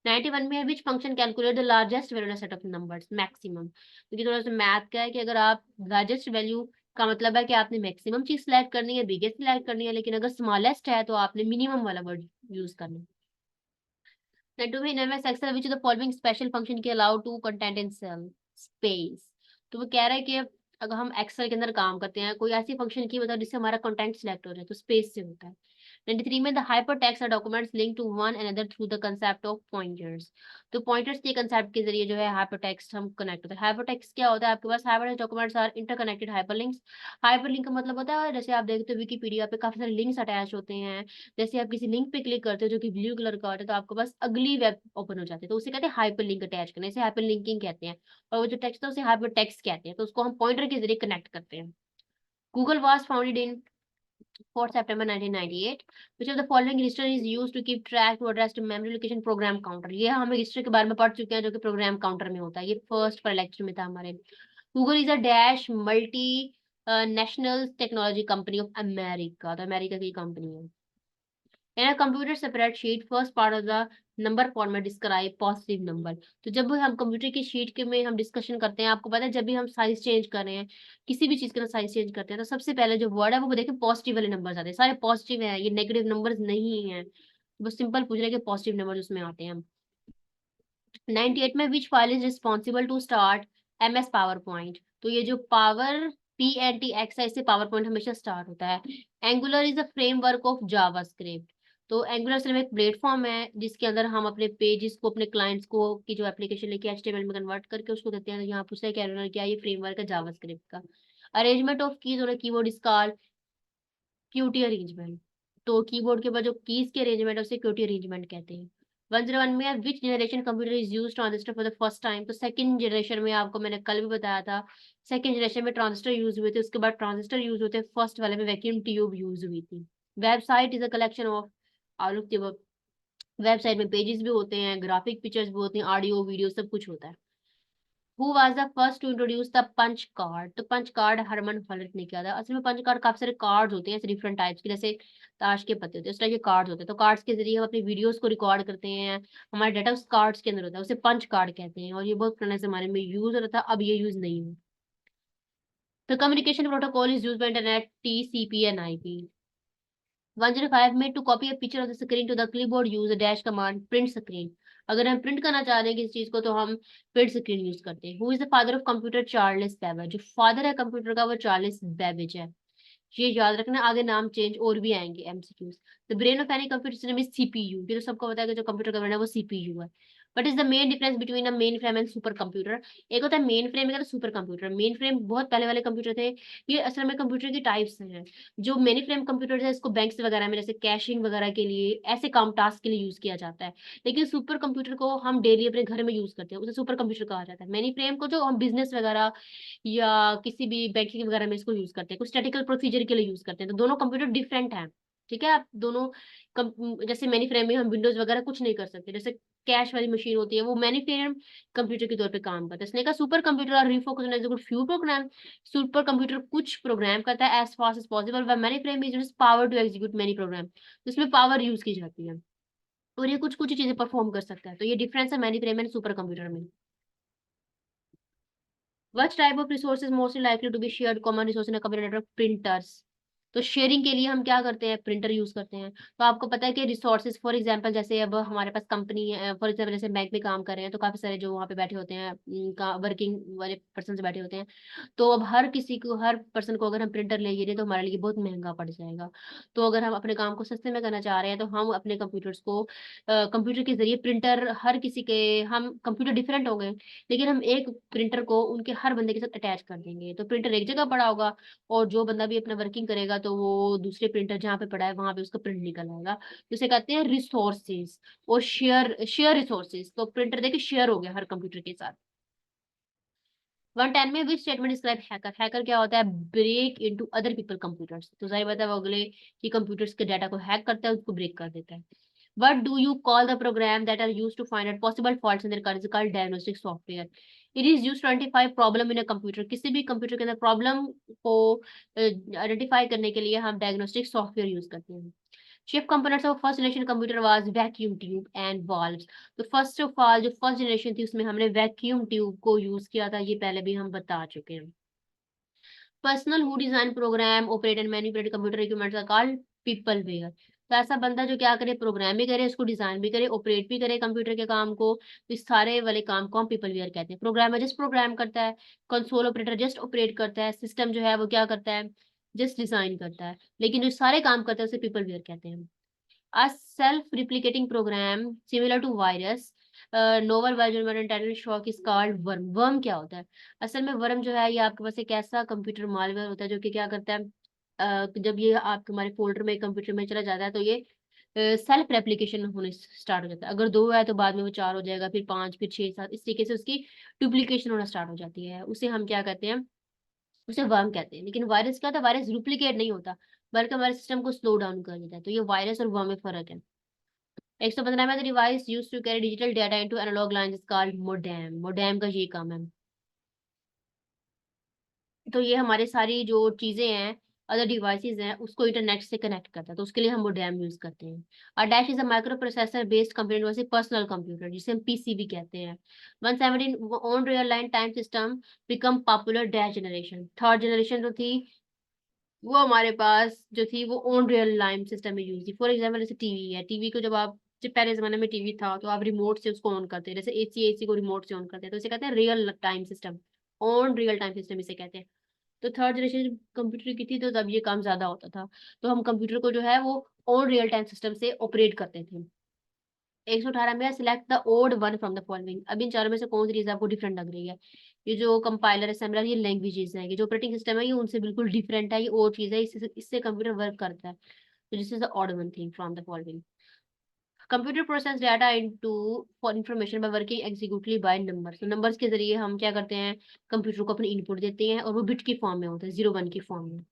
91 में है which function calculate the largest value set of numbers maximum. क्योंकि थोड़ा सा मैथ का है कि अगर आप लार्जेस्ट वैल्यू का मतलब है कि आपने मैक्सिमम चीज सिलेक्ट करनी है, बिगेस्ट सिलेक्ट करनी है, लेकिन अगर स्मॉलेस्ट है तो आपने मिनिमम वाला वर्ड यूज करना है। 92 में इनमें Excel which the following special function के allow to content in cell space. तो वो कह रहा है कि अगर हम एक्सेल के अंदर काम करते हैं कोई ऐसी फंक्शन की मतलब जिससे हमारा कंटेंट सिलेक्ट हो जाए, तो स्पेस से होता है। 93 में the hypertext are documents link to one another through the concept of pointers. तो पॉइंटर्स के कंसेप्ट के जरिए जो है हाइपरटेक्स्ट हम कनेक्ट होते हैं। हाइपरटेक्स्ट क्या होता है? आपके पास hypertext documents are interconnected hyperlinks. Hyperlink का मतलब होता है जैसे आप देखते हो विकिपीडिया पे काफी सारे लिंक्स अटैच होते हैं, जैसे आप किसी लिंक पे क्लिक करते हो जो कि ब्लू कलर का होता है तो आपके पास अगली वेब ओपन हो जाती है, तो उसे कहते हैं हाइपरलिंक अटैच करने, इसे हाइपरलिंकिंग कहते हैं। और वो जो टेक्स्ट है उसे हाइपरटेक्स्ट कहते हैं, तो उसको हम पॉइंटर के जरिए कनेक्ट करते हैं। Google was founded in 4 September 1998. Which of the following register is used to keep track to address to memory location program counter? ये हम रजिस्टर के बारे में पढ़ चुके हैं जो कि प्रोग्राम काउंटर में होता है, ये फर्स्ट पर लेक्चर में था हमारे। Google is a dash multi national technology company of America, तो अमेरिका की कंपनी है। In a computer spreadsheet, first part of the number format describe positive number। तो जब हम कंप्यूटर की शीट के में हम डिस्कशन करते हैं, आपको पता है जब भी हम साइज चेंज कर रहे हैं, किसी भी चीज का साइज चेंज करते हैं, तो सबसे पहले जो वर्ड है वो देखें पॉजिटिव वाले नंबर्स आते हैं, सारे पॉजिटिव है, ये नेगेटिव नंबर्स नहीं है। बस सिंपल पूछ रहे हैं कि पॉजिटिव नंबर उसमें आते हैं। 98 में which file is responsible to start MS PowerPoint? तो ये जो पावर PNTX है, इससे पावर पॉइंट हमेशा स्टार्ट होता है। Angular is a framework of JavaScript. तो एंगुलर सिर्फ एक प्लेटफॉर्म है जिसके अंदर हम अपने पेजेस को, अपने क्लाइंट्स को की जो एप्लीकेशन लेके HTML में कन्वर्ट करके उसको देते हैं। यहाँ पूछता है कि एंगुलर क्या है? ये फ्रेमवर्क है जावास्क्रिप्ट का। Arrangement of keys on a keyboard is called क्यूटी अरेंजमेंट। तो कीबोर्ड के बाद जो कीज के अरेंजमेंट है उसे क्यूटी अरेंजमेंट कहते हैं। 101 में विच generation computer is use transistor for the first time? तो सेकंड जनरेशन में, आपको मैंने कल भी बताया था, सेकंड जनरेशन में ट्रांजिस्टर यूज हुए थे, उसके बाद ट्रांजिस्टर यूज होते, फर्स्ट वाले में वैक्यूम ट्यूब यूज हुई थी। Website is a collection of all of the, website में पेजेस भी होते हैं, ग्राफिक पिक्चर्स भी होते हैं, ऑडियो वीडियो सब कुछ होता है। Who was the first to introduce the punch card? तो पंच कार्ड हरमन हॉलिट ने किया था। असल में पंच कार्ड काफी सारे कार्ड्स होते हैं, डिफरेंट टाइप्स के, जैसे ताश के पत्ते होते हैं, उस टाइप के कार्ड्स होते हैं। तो कार्ड्स के जरिए हम अपनी वीडियोस को रिकॉर्ड करते हैं, हमारा डाटा उस कार्ड्स के अंदर होता है, उसे पंच कार्ड कहते हैं, और ये बहुत पुराने जमाने में यूज होता था, अब ये यूज नहीं है। तो communication protocol is use by internet, TCP and IP। 105 में to copy a picture of the screen to the clipboard use a dash command print screen. अगर हम प्रिंट करना चाह रहे हैं किसी चीज को तो हम प्रिंट स्क्रीन यूज करते हैं। Who is the father of computer? Charles Babbage. जो फादर है कंप्यूटर का वो चार्ल्स बेबेज है, ये याद रखना, आगे नाम चेंज और भी आएंगे MCQs। The brain of any computer system is CPU। ये तो सबको पता है कि जो कंप्यूटर का ब्रेन है वो CPU है। But is the main difference between a main frame and super computer? एक होता है मेन फ्रेम, एक होता है सुपर कंप्यूटर। मेन फ्रेम बहुत पहले वाले कंप्यूटर थे, ये असल में कंप्यूटर की टाइप्स हैं। जो मेनी फ्रेम कंप्यूटर है इसको बैंक्स वगैरह में जैसे कैशिंग वगैरह के लिए, ऐसे काम टास्क के लिए यूज किया जाता है। लेकिन सुपर कंप्यूटर को हम डेली अपने घर में यूज करते हैं, उसे सुपर कंप्यूटर कहा जाता है। मेनी फ्रेम को जो हम बिजनेस वगैरह या किसी भी बैंकिंग वगैरह में इसको यूज करते हैं, कुछ स्टैटिकल प्रोसीजर के लिए यूज करते हैं। तो दोनों कंप्यूटर डिफरेंट हैं, ठीक है। आप दोनों जैसे मेनी फ्रेम में हम विंडोज वगैरह कुछ नहीं कर सकते, जैसे कैश वाली मशीन होती है वो मेनी फ्रेम कंप्यूटर के तौर पे काम करता है। इसने कहा सुपर कंप्यूटर और refocus few program. Super computer कुछ प्रोग्राम करता है एज फास्ट एज पॉसिबल, व many frame uses power to execute many program. तो इसमें पावर यूज की जाती है और ये कुछ कुछ चीजें परफॉर्म कर सकता है। तो ये डिफरेंस है many frame and super computer में। Which type of resource is mostly likely to be shared common resource in a computer network? Printers। तो शेयरिंग के लिए हम क्या करते हैं? प्रिंटर यूज करते हैं। तो आपको पता है कि रिसोर्सेज, फॉर एग्जांपल जैसे अब हमारे पास कंपनी है, फॉर एग्जांपल जैसे बैंक में काम कर रहे हैं तो काफी सारे जो वहाँ पे बैठे होते हैं वर्किंग वाले पर्सन बैठे होते हैं। तो अब हर किसी को, हर पर्सन को अगर हम प्रिंटर ले रहे तो हमारे लिए बहुत महंगा पड़ जाएगा। तो अगर हम अपने काम को सस्ते में करना चाह रहे हैं तो हम अपने कंप्यूटर्स को कंप्यूटर के जरिए प्रिंटर, हर किसी के, हम कंप्यूटर डिफरेंट हो गए लेकिन हम एक प्रिंटर को उनके हर बंदे के साथ अटैच कर देंगे, तो प्रिंटर एक जगह पड़ा होगा और जो बंदा भी अपना वर्किंग करेगा तो वो दूसरे प्रिंटर जहाँ पे पड़ा है वहां पे उसका प्रिंट निकल आएगा। जिसे कहते हैं रिसोर्सेज और शेयर, शेयर रिसोर्सेज। तो प्रिंटर देखिए शेयर हो गया हर कंप्यूटर के साथ। 110 में which statement describe hacker? Hacker क्या होता है? Break into other people computers. तो जाहिर बात है वो अगले की कंप्यूटर्स के डाटा को हैक करता है, उसको ब्रेक कर देता है। What do you call the program that are used to find out possible faults in their code? Is called diagnostic software. It is used to identify problem in a computer. किसी भी कंप्यूटर के अंदर प्रॉब्लम को आइडेंटिफाई करने के लिए हम डायग्नोस्टिक सॉफ्टवेयर यूज करते हैं। Chief components of first generation computer was vacuum tube and valves. तो फर्स्ट ऑफ ऑल जो फर्स्ट जनरेशन थी उसमें हमने वैक्यूम ट्यूब को यूज किया था, ये पहले भी हम बता चुके हैं। Personal who design program operate and manipulate computer equipments are called peopleware. तो ऐसा बंदा जो क्या करे, प्रोग्राम भी करे, उसको डिजाइन भी करे, ऑपरेट भी करे कंप्यूटर के काम को, तो इस सारे वाले काम को हम पीपल वेयर कहते हैं। प्रोग्रामर जस्ट प्रोग्राम करता है, कंसोल ऑपरेटर जस्ट ऑपरेट करता है, सिस्टम जो है वो क्या करता है, जस्ट डिजाइन करता है, लेकिन जो सारे काम करता है उसे पीपल वेयर कहते हैं। A self-replicating program similar to virus, novel environmental shock is called worm. Worm क्या होता है? असल में वर्म जो है ये आपके पास एक ऐसा कंप्यूटर मालवेयर होता है जो कि क्या करता है, जब ये आपके हमारे फोल्डर में कंप्यूटर में चला जाता है तो ये सेल्फ रेप्लिकेशन होने स्टार्ट हो जाता है। अगर दो है तो बाद में वो चार हो जाएगा, फिर पांच, फिर छह, सात, इस तरीके से उसकी डुप्लीकेशन होना स्टार्ट हो जाती है। उसे हम क्या कहते हैं, उसे वर्म कहते हैं। लेकिन वायरस क्या होता है, वायरस डुप्लीकेट नहीं होता बल्कि हमारे सिस्टम को स्लो डाउन कर देता है। तो ये वायरस और वर्म में फर्क है। 115 में device use to carry digital data into analogue lines called modem. Modem का ये काम है। तो ये हमारे सारी जो चीजें हैं, अदर डिवाइसेस हैं, उसको इंटरनेट से कनेक्ट करता है, तो उसके लिए हम मोडेम यूज करते हैं। और dash is a micro processor based computer, वैसे पर्सनल कंप्यूटर जिसे हम पीसीबी कहते हैं। 117 on real line time system become popular dash generation. Third generation जो थी वो हमारे पास जो थी वो ऑन रियल टाइम सिस्टम में यूज थी। फॉर एग्जाम्पल जैसे टीवी है, टीवी को जब पहले जमाने में टीवी था तो आप रिमोट से उसको ऑन करते हैं, जैसे एसी को रिमोट से ऑन करते हैं, तो इसे कहते हैं real time system. On real time system इसे कहते हैं। तो थर्ड जनरेशन कंप्यूटर की थी तो तब ये काम ज्यादा होता था। तो हम कंप्यूटर को जो है वो ऑन रियल टाइम सिस्टम से ऑपरेट करते थे। 118 में select the odd one from the following. अब इन चारों में से कौन सी चीज आपको डिफरेंट लग रही है? ये जो कंपाइलर असेंबलर, ये लैंग्वेजेस हैं, ये जो ऑपरेटिंग सिस्टम है ये उनसे बिल्कुल डिफरेंट है, ये और चीज है, इससे कंप्यूटर वर्क करता है। तो this is the odd one thing from the following. Computer process data into for information by working executively by number. तो नंबर्स के जरिए हम क्या करते हैं, कंप्यूटर को अपनी इनपुट देते हैं और वो बिट की फॉर्म में होता है, 0 1 की फॉर्म में।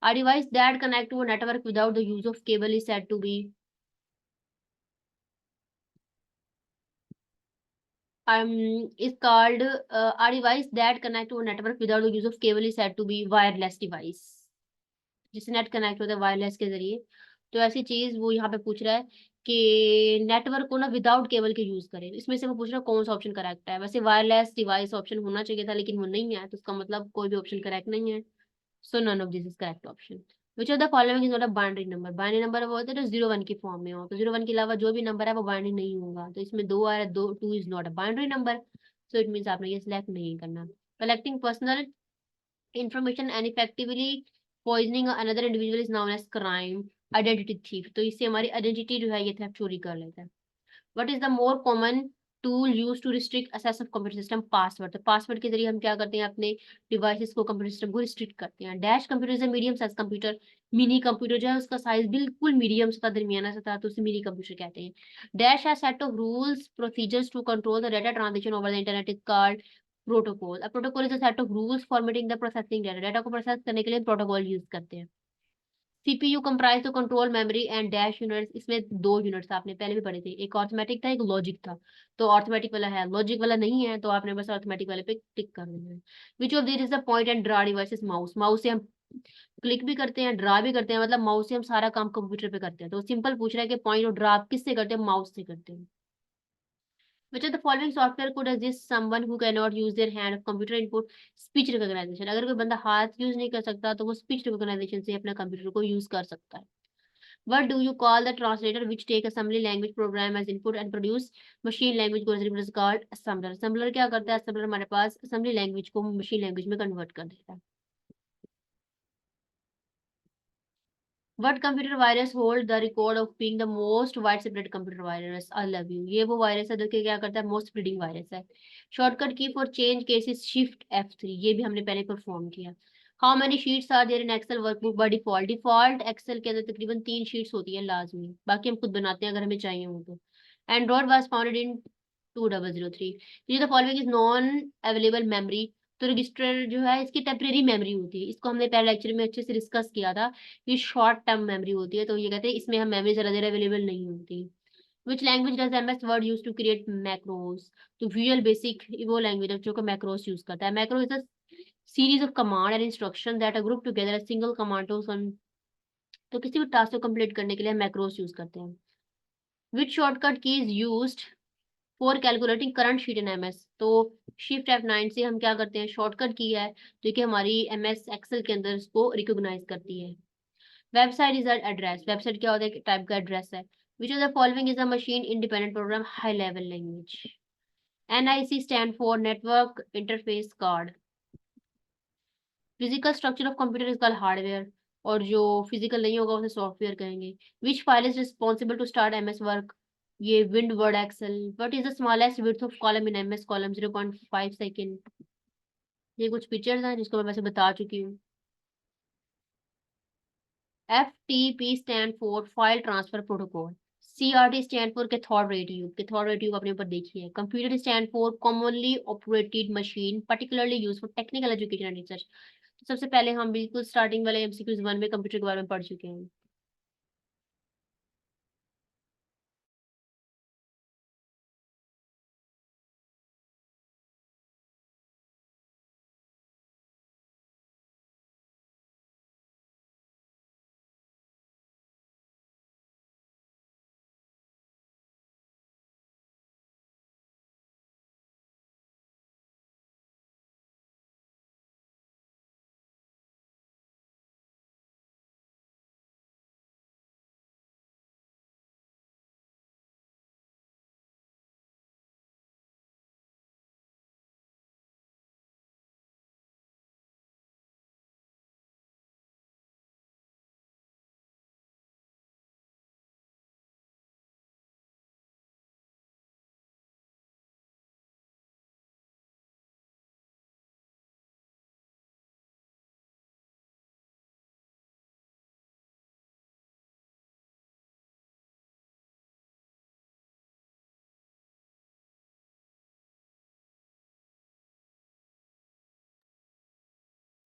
A device that connect to a network without the use of cable is said to be is called a device that connect to a network without the use of cable is said to be wireless device। जिससे नेट कनेक्ट होता है वायरलेस के जरिए। तो ऐसी चीज वो यहाँ पे पूछ रहा है कि नेटवर्क को ना विदाउट केबल के यूज करें। इसमें से वो पूछ रहा है कौन सा ऑप्शन करेक्ट है। वैसे वायरलेस डिवाइस ऑप्शन होना चाहिए था लेकिन वो नहीं है, तो उसका मतलब कोई भी ऑप्शन करेक्ट नहीं है। So none of this is correct option. Which of the following is not a binary number. Binary number वो होता है जो 0 1 की फॉर्म में हो, तो 0 1 के अलावा जो भी नंबर है वो बाइनरी नहीं होगा। तो इसमें दो आ रहा है, दो, two is not a binary number. So it means आपने ये सिलेक्ट नहीं करना। Collecting personal information and effectively poisoning another individual is known as crime। Identity thief, तो इससे हमारी आइडेंटिटी जो है ये थेफ्ट चोरी कर लेता है। What is the more common tool use to restrict access of computer system? Password. तो पासवर्ड के जरिए हम क्या करते हैं, अपने डिवाइसेस को, कंप्यूटर सिस्टम को रिस्ट्रिक्ट करते हैं। Dash computer is medium size computer. Mini computer जो है उसका साइज बिल्कुल मीडियम सा था, दरमियाना सा था, तो उसे मिनी कंप्यूटर कहते हैं। डैश है set of rules procedures to control the data transaction over the internet is called protocol. अब protocol is a set of rules formatting the processing data. Data को प्रोसेस करने के लिए प्रोटोकॉल यूज करते हैं। CPU comprise two control memory and dash units. इसमें दो यूनिट्स आपने पहले भी पढ़े थे, एक अर्थमेटिक था, एक लॉजिक था। तो अर्थमेटिक वाला है, लॉजिक वाला नहीं है, तो आपने बस अर्थमेटिक वाले पे टिक कर देना है। Which of this is the point and draw devices? Mouse. Mouse से हम क्लिक भी करते हैं, ड्रा भी करते हैं, मतलब माउस से हम सारा काम कंप्यूटर पे करते हैं। तो सिंपल पूछ रहा है कि पॉइंट और ड्रा आप किससे करते हैं? माउस से करते हैं। Which of the following software could assist someone who cannot use their hand of computer input? Speech recognition। अगर कोई बंदा हाथ यूज नहीं कर सकता तो वो स्पीच रिकॉग्नाइजेशन से अपने कंप्यूटर को यूज कर सकता है। What do you call the translator which take assembly language program as input and produce machine language को is called assembler। assembler क्या करता है? assembler हमारे पास assembly language को machine language में convert कर देता है। What computer virus hold the record of being the most widespread computer virus? I love you। ये वो वायरस है जो कि क्या करता है, मोस्ट स्प्रेडिंग वायरस है। Shortcut key for change cases shift F3, ये भी हमने पहले परफॉर्म किया। How many sheets are there in Excel workbook by default? Default Excel के अंदर तकरीबन 3 शीट्स होती है लाजमी, बाकी हम खुद बनाते हैं अगर हमें चाहिए हो तो। Android was founded in 2003। ये the following is non available memory. तो रजिस्टर जो है इसकी टेम्परेरी मेमोरी होती है, इसको हमने पहले लेक्चर में अच्छे से डिस्कस किया था। ये शॉर्ट टर्म मेमोरी होती है, तो ये कहते हैं इसमें हम मेमोरी ज्यादा देर अवेलेबल नहीं होती। Which language does MS Word use to create macros? तो विजुअल बेसिक वो लैंग्वेज है जो कि मैक्रोस यूज करता है। Macro is a series of command and instruction that are group together a single command to some. तो किसी भी टास्क को कंप्लीट करने के लिए मैक्रोस यूज करते हैं। विच शॉर्टकट की is used for calculating current sheet in MS? तो शिफ्ट F9 से हम क्या करते हैं, शॉर्टकट की है जो कि हमारी एमएस एक्सेल के अंदर उसको रिकॉग्नाइज करती है। Website is address. वेबसाइट क्या होता है, टाइप का एड्रेस है। Which of the following is a machine independent program high level language? NIC stand for network interface card. Physical structure of computer is called hardware. और जो फिजिकल नहीं होगा उसे सॉफ्टवेयर कहेंगे। Which file is responsible to start MS work? ये winword Excel. What is the smallest width of column in MS column? 0.5 second. ये कुछ फीचर्स हैं जिसको मैं वैसे बता चुकी हूँ। FTP stand for file transfer protocol. CRT stand for cathode ray tube. Cathode ray tube अपने ऊपर देखिए। Computer stand for commonly operated machine particularly use for technical education and research. तो सबसे पहले हम बिल्कुल स्टार्टिंग वाले MCQs 1 में कंप्यूटर के बारे में पढ़ चुके हैं।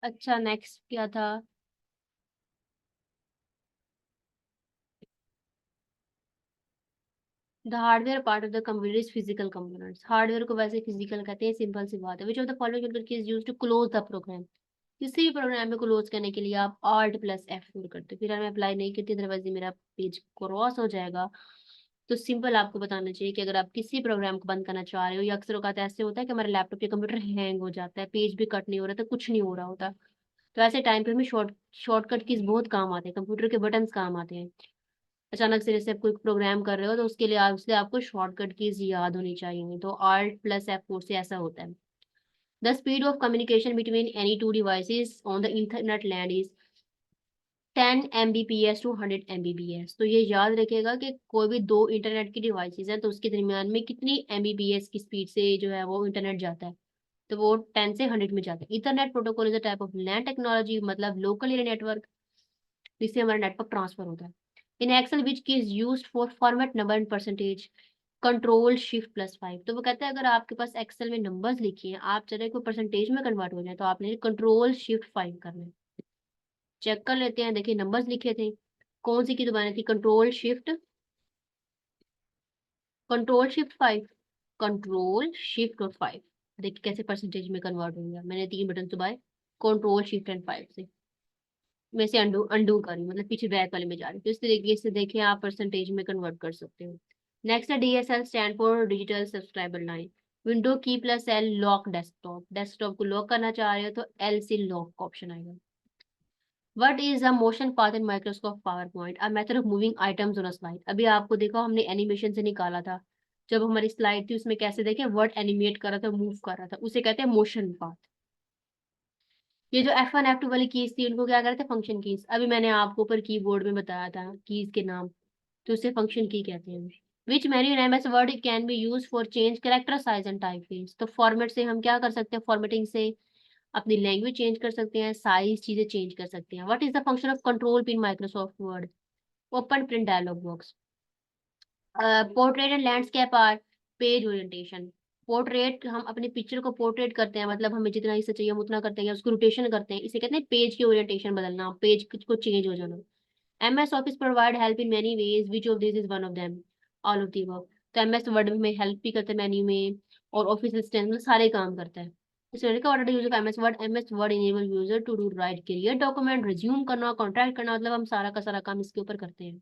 अच्छा, नेक्स्ट क्या था? The hardware part of the computer is physical components. Hardware को वैसे फिजिकल कहते हैं, सिंपल सी बात है। Which of the following is used to close the program? किसी भी प्रोग्राम में क्लोज करने के लिए आप Alt+F4 करते हो। फिर मैं अप्लाई नहीं करती, अदरवाइज मेरा पेज क्रॉस हो जाएगा। तो सिंपल आपको बताना चाहिए कि अगर आप किसी प्रोग्राम को बंद करना चाह रहे हो, या अक्सर औकात ऐसे होता है कि हमारे लैपटॉप या कंप्यूटर हैंग हो जाता है, पेज भी कट नहीं हो रहा था, कुछ नहीं हो रहा होता, तो ऐसे टाइम पे हमें शॉर्टकट कीज बहुत काम आते हैं, कंप्यूटर के बटन्स काम आते हैं। अचानक से जैसे आप कोई प्रोग्राम कर रहे हो तो उसके लिए आपको शॉर्टकट कीज याद होनी चाहिए, तो Alt+F4 से ऐसा होता है। The speed of communication between any two devices on the internet LAN is 10 Mbps to 100 Mbps। तो ये याद रखिएगा कि कोई भी दो इंटरनेट की डिवाइसेस हैं तो उसके दरमियान में कितनी Mbps की स्पीड से जो है वो इंटरनेट जाता है, तो वो 10 से 100 में जाता है। Internet protocol is a type of land technology, मतलब लोकल एरिया नेटवर्क, जिससे हमारा नेटवर्क ट्रांसफर होता है। इन Excel which key is used for format number and percentage, Ctrl+Shift+5। तो वो कहते हैं अगर आपके पास एक्सेल में नंबर्स लिखी हैं, आप चाहे कोई परसेंटेज में कन्वर्ट हो जाए, तो आपने Ctrl+Shift+5 करना है। चेक कर लेते हैं। देखिए नंबर्स लिखे थे, कौन सी की दबानी थी? Control shift 5। Ctrl+Shift+5। देखिए कैसे परसेंटेज में कन्वर्ट हो गया। मैंने 3 बटन दबाए, Ctrl+Shift+5 से। मैं से अंडू अंडू कर रही हूँ, मतलब पीछे बैक वाले में जा रही हूँ, तो इस तरीके से देखिए आप परसेंटेज में कन्वर्ट कर सकते हो। नेक्स्ट है DSL stand for digital subscriber line. Window key lock desktop. Desktop को लॉक करना चाह रहे हो तो L से लॉक का ऑप्शन आएगा। What is a motion path in Microsoft PowerPoint? A method of moving items on a slide। अभी आपको देखो हमने एनिमेशन से निकाला था, जब हमारी स्लाइड थी उसमें कैसे देखे वर्ड एनिमेट कर रहा था, मूव कर रहा था, उसे कहते हैं मोशन पाथ। ये जो F1 F2 वाली कीज थी उनको क्या करते हैं? Function keys. अभी मैंने आपको ऊपर कीबोर्ड में बताया था कीज के नाम, तो उसे फंक्शन की कहते हैं। विच menu in MS word can be use for change character size and typeface. तो फॉर्मेट से हम क्या कर सकते हैं? फॉर्मेटिंग से अपनी लैंग्वेज चेंज कर सकते हैं, साइज चीजें चेंज कर सकते हैं। What is the function of control P in Microsoft Word? Open print dialog box. Portrait and landscape are page orientation. Portrait, हम अपनी पिक्चर को पोर्ट्रेट करते हैं, मतलब हमें जितना हिस्सा चाहिए हम उतना करते हैं, उसको रोटेशन करते हैं, इसे कहते हैं पेज की ओरिएंटेशन बदलना, पेज को चेंज हो जाना। MS office provide help in many ways, which of this is one of them? All of the work. तो MS वर्ड में हेल्प भी करते हैं मेन्यू में, और ऑफिस असिस्टेंट में सारे काम करता है। स्टूडेंट का order use of MS Word enable user to do write, create document, resume करना, कॉन्ट्रैक्ट करना, मतलब हम सारा का सारा काम इसके ऊपर करते हैं।